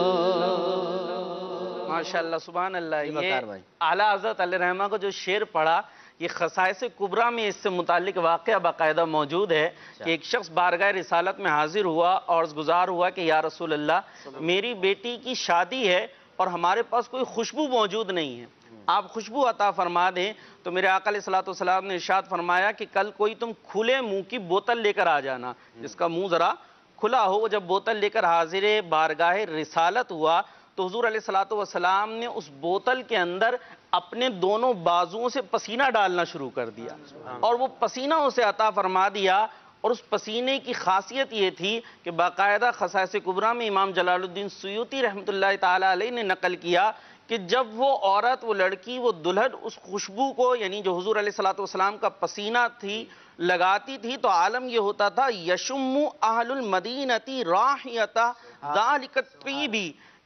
ماشاءاللہ، سبحان اللہ۔ یہ اعلیٰ حضرت علیہ رحمہ کو جو شعر پڑھا، یہ خصائص کبریٰ میں اس سے متعلق واقعہ باقاعدہ موجود ہے کہ ایک شخص بارگاہ رسالت میں حاضر ہوا اور گزار ہوا کہ یا رسول اللہ، میری بیٹی کی شادی ہے اور ہمارے پاس کوئی خوشبو موجود نہیں ہے، آپ خوشبو عطا فرما دیں۔ تو میرے آقا علیہ السلام نے ارشاد فرمایا کہ کل کوئی تم کھلے منہ کی بوتل لے کر آ جانا، جس کا منہ ذرا کھلا ہو۔ وہ جب بوتل لے کر حاضر بارگاہ رسالت ہوا تو حضور علیہ السلام نے اس بوتل کے اندر اپنے دونوں بازوؤں سے پسینہ ڈالنا شروع کر دیا اور وہ پسینہ اسے عطا فرما دیا۔ اور اس پسینے کی خاصیت یہ تھی کہ باقاعدہ خصائص کبریٰ میں امام جلال الدین سیوطی رحمۃ اللہ تعالیٰ علیہ نے نقل کیا کہ جب وہ عورت، وہ لڑکی، وہ دلہن اس خوشبو کو، یعنی جو حضور علیہ السلام کا پسینہ تھی، لگاتی تھی تو عالم یہ ہوتا تھا، یشم اہل المدینۃ راحیۃ ذالک الطیب،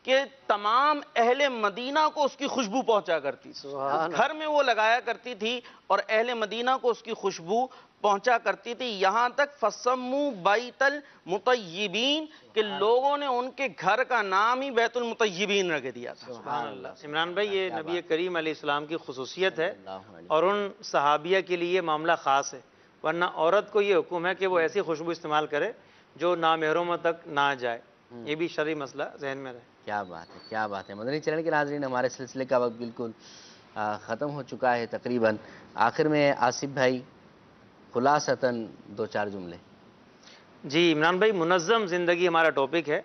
کہ تمام اہل مدینہ کو اس کی خوشبو پہنچا کرتی تھی، گھر میں وہ لگایا کرتی تھی اور اہل مدینہ کو اس کی خوشبو پہنچا کرتی تھی، یہاں تک فسموا بیت المطیبین کہ لوگوں نے ان کے گھر کا نام ہی بیت المطیبین رکھ دیا تھا۔ سبحان اللہ۔ عمران بھائی، یہ نبی کریم علیہ السلام کی خصوصیت ہے اور ان صحابیہ کے لیے معاملہ خاص ہے، ورنہ عورت کو یہ حکم ہے کہ وہ ایسی خوشبو استعمال کرے جو نامحرموں تک نہ جائے۔ یہ بھی شرعی مسئلہ ذہن میں رہے۔ کیا بات ہے، کیا بات ہے۔ مدنی چینل کے ناظرین، ہمارے سلسلے کا وقت بالکل ختم ہو چکا ہے تقریباً۔ آخر میں آصف بھائی خلاصتاً دو چار جملے۔ جی عمران بھائی، منظم زندگی ہمارا ٹاپک ہے،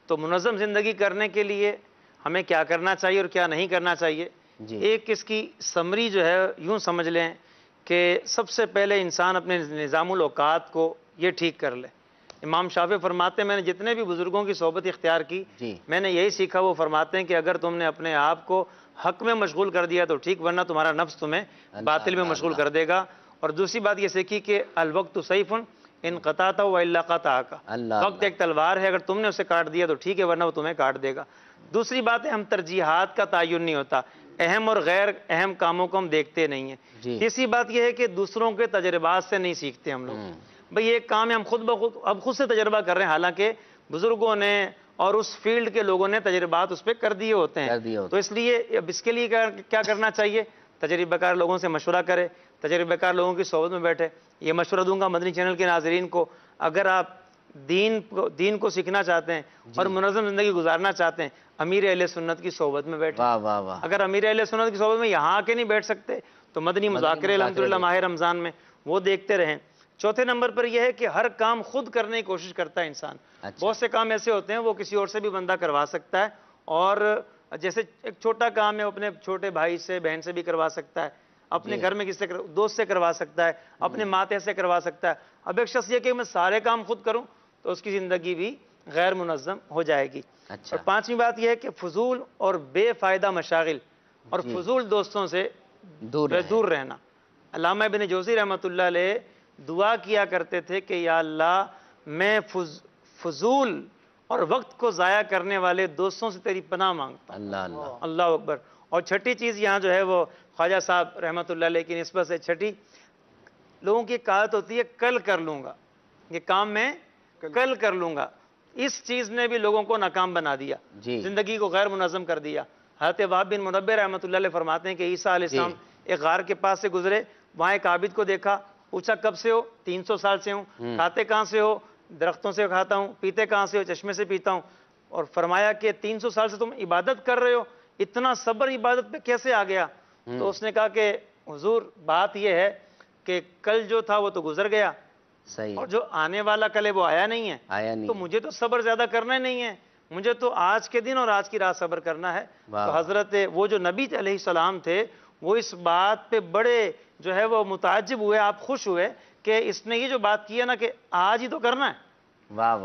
تو منظم زندگی کرنے کے لیے ہمیں کیا کرنا چاہیے اور کیا نہیں کرنا چاہیے۔ ایک اس کی سمری جو ہے یوں سمجھ لیں کہ سب سے پہلے انسان اپنے نظام الاوقات کو یہ ٹھیک کر لے۔ امام شافعی فرماتے ہیں، میں نے جتنے بھی بزرگوں کی صحبت اختیار کی، میں نے یہی سیکھا، وہ فرماتے ہیں کہ اگر تم نے اپنے آپ کو حق میں مشغول کر دیا تو ٹھیک، ورنہ تمہارا نفس تمہیں باطل میں مشغول کر دے گا۔ اور دوسری بات یہ سیکھی کہ الوقت سیف ان قطعت والا قطعک، وقت ایک تلوار ہے، اگر تم نے اسے کاٹ دیا تو ٹھیک ہے، ورنہ وہ تمہیں کاٹ دے گا۔ دوسری بات ہے، ہم ترجیحات کا تعین نہیں ہوتا، اہم اور غیر اہم کاموں کو ہم دیکھتے نہیں ہیں۔ تیسری بات یہ ہے کہ دوسروں کے تجربات سے نہیں سیکھتے ہم لوگ۔ بھئی ایک کام ہے، ہم خود سے تجربہ کر رہے ہیں، حالانکہ بزرگوں نے اور اس فیلڈ کے لوگوں نے تجربات اس پہ کر دیے ہوتے ہیں۔ تو اس لیے اب اس کے لیے کیا کرنا چاہیے؟ تجربہ کار لوگوں سے مشورہ کرے، تجربہ کار لوگوں کی صحبت میں بیٹھے۔ یہ مشورہ دوں گا مدنی چینل کے ناظرین کو، اگر آپ دین کو سیکھنا چاہتے ہیں اور منظم زندگی گزارنا چاہتے ہیں، امیر اہل سنت کی صحبت میں بیٹھیں۔ اگر امیر اہل سنت کی صحبت میں یہاں آ کے نہیں بیٹھ سکتے تو مدنی مذاکرے الحمدللہ ماہ رمضان میں وہ دیکھتے رہیں۔ چوتھے نمبر پر یہ ہے کہ ہر کام خود کرنے کی کوشش کرتا ہے انسان۔ بہت سے کام ایسے ہوتے ہیں وہ کسی اور سے بھی بندہ کروا سکتا ہے، اور جیسے ایک چھوٹا کام ہے اپنے چھوٹے بھائی سے، بہن سے بھی کروا سکتا ہے، اپنے گھر میں کسی سے دوست سے کروا سکتا ہے، اپنے ماتحت سے کروا سکتا ہے۔ اب ایک شخص یہ کہ میں سارے کام خود کروں تو اس کی زندگی بھی غیر منظم ہو جائے گی۔ اچھا۔ اور پانچویں بات یہ ہے کہ فضول اور بے فائدہ مشاغل اور فضول دوستوں سے دور رہنا۔ علامہ ابن جوزی رحمۃ اللہ علیہ دعا کیا کرتے تھے کہ یا اللہ میں فضول اور وقت کو ضائع کرنے والے دوستوں سے تیری پناہ مانگتا ہوں۔ اللہ اللہ اللہ اکبر۔ اور چھٹی چیز یہاں جو ہے وہ خواجہ صاحب رحمۃ اللہ علیہ کی نسبت سے چھٹی، لوگوں کی کہت ہوتی ہے کل کر لوں گا، یہ کام میں کل کر لوں گا، اس چیز نے بھی لوگوں کو ناکام بنا دیا، زندگی کو غیر منظم کر دیا۔ حضرت وہب بن منبہ رحمۃ اللہ علیہ فرماتے ہیں کہ عیسیٰ علیہ السلام ایک غار کے پاس سے گزرے، وہاں ایک عابد کو دیکھا، پوچھا کب سے ہو؟ 300 سال سے ہوں۔ کھاتے کہاں سے ہو؟ درختوں سے کھاتا ہوں۔ پیتے کہاں سے ہو؟ چشمے سے پیتا ہوں۔ اور فرمایا کہ 300 سال سے تم عبادت کر رہے ہو، اتنا صبر عبادت پہ کیسے آ گیا؟ تو اس نے کہا کہ حضور بات یہ ہے کہ کل جو تھا وہ تو گزر گیا، صحیح، اور جو آنے والا کل ہے وہ آیا نہیں ہے، تو مجھے تو صبر زیادہ کرنا ہی نہیں ہے، مجھے تو آج کے دن اور آج کی رات صبر کرنا ہے۔ تو حضرت وہ جو نبی علیہ السلام تھے وہ اس بات پہ بڑے جو ہے وہ متعجب ہوئے، آپ خوش ہوئے کہ اس نے یہ جو بات کی ہے نا کہ آج ہی تو کرنا ہے،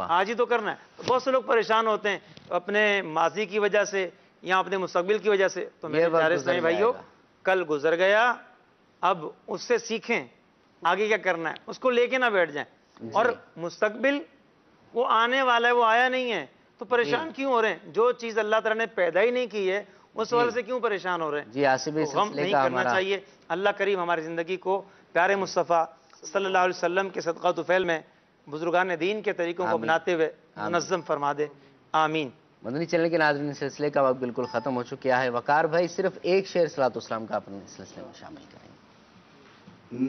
آج ہی تو کرنا ہے۔ تو بہت سے لوگ پریشان ہوتے ہیں اپنے ماضی کی وجہ سے یا اپنے مستقبل کی وجہ سے، تو میرے پیارے اسلامی بھائیو کل گزر گیا، اب اس سے سیکھیں آگے کیا کرنا ہے، اس کو لے کے نہ بیٹھ جائیں۔ اور مستقبل وہ آنے والا ہے، وہ آیا نہیں ہے، تو پریشان کیوں ہو رہے ہیں؟ جو چیز اللہ تعالیٰ نے پیدا ہی نہیں کی ہے اس وجہ سے کیوں پریشان ہو رہے ہیں؟ جی آصف بھائی، غم نہیں کرنا چاہیے۔ اللہ کریم ہماری زندگی کو پیارے مصطفیٰ صلی اللہ علیہ وسلم کے صدقہ طفیل میں بزرگان دین کے طریقوں کو اپناتے ہوئے منظم فرما دے، آمین۔ مدنی چینل کے ناظرین، سلسلے کا وقت بالکل ختم ہو چکا ہے۔ وقار بھائی صرف ایک شعر صلاۃ والسلام کا اپنے سلسلے میں شامل کریں۔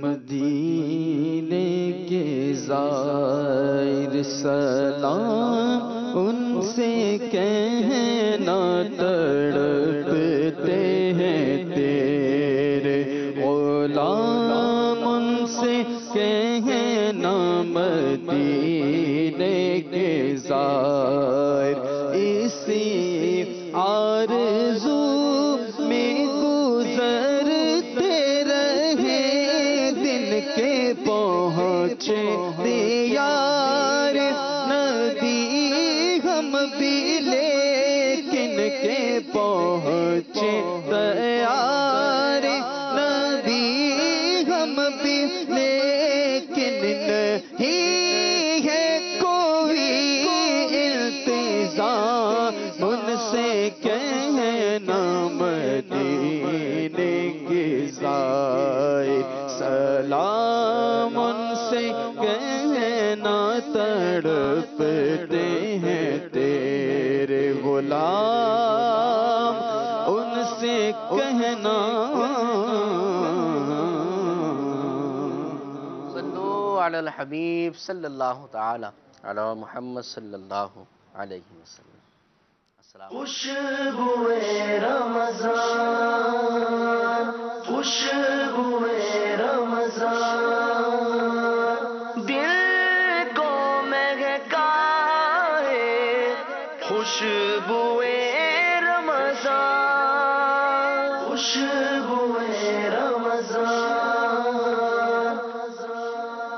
مدینے کے زائر سلام ان سے کہنا تڑپتے ہیں تیرے غلام، ان سے کہنا مدینے کے زائر اسی آرزو میں گزرتے رہے دن کے پہنچے دیار ندی ہم بھی لیکن کے پہنچے دیار ندی ہم بھی لیکن نہیں ہے کوئی التزام ان سے کہنا مدینے کے زائر سلام، ان سے کہنا تڑپتے ہیں تیرے غلام، ان سے کہنا صلو علی الحبیب صلی اللہ تعالی علی محمد صلی اللہ علیہ وسلم۔ خوشبوئے رمضان، خوشبوئے رمضان، دل کو مہکائے خوشبوئے رمضان، خوشبوئے رمضان۔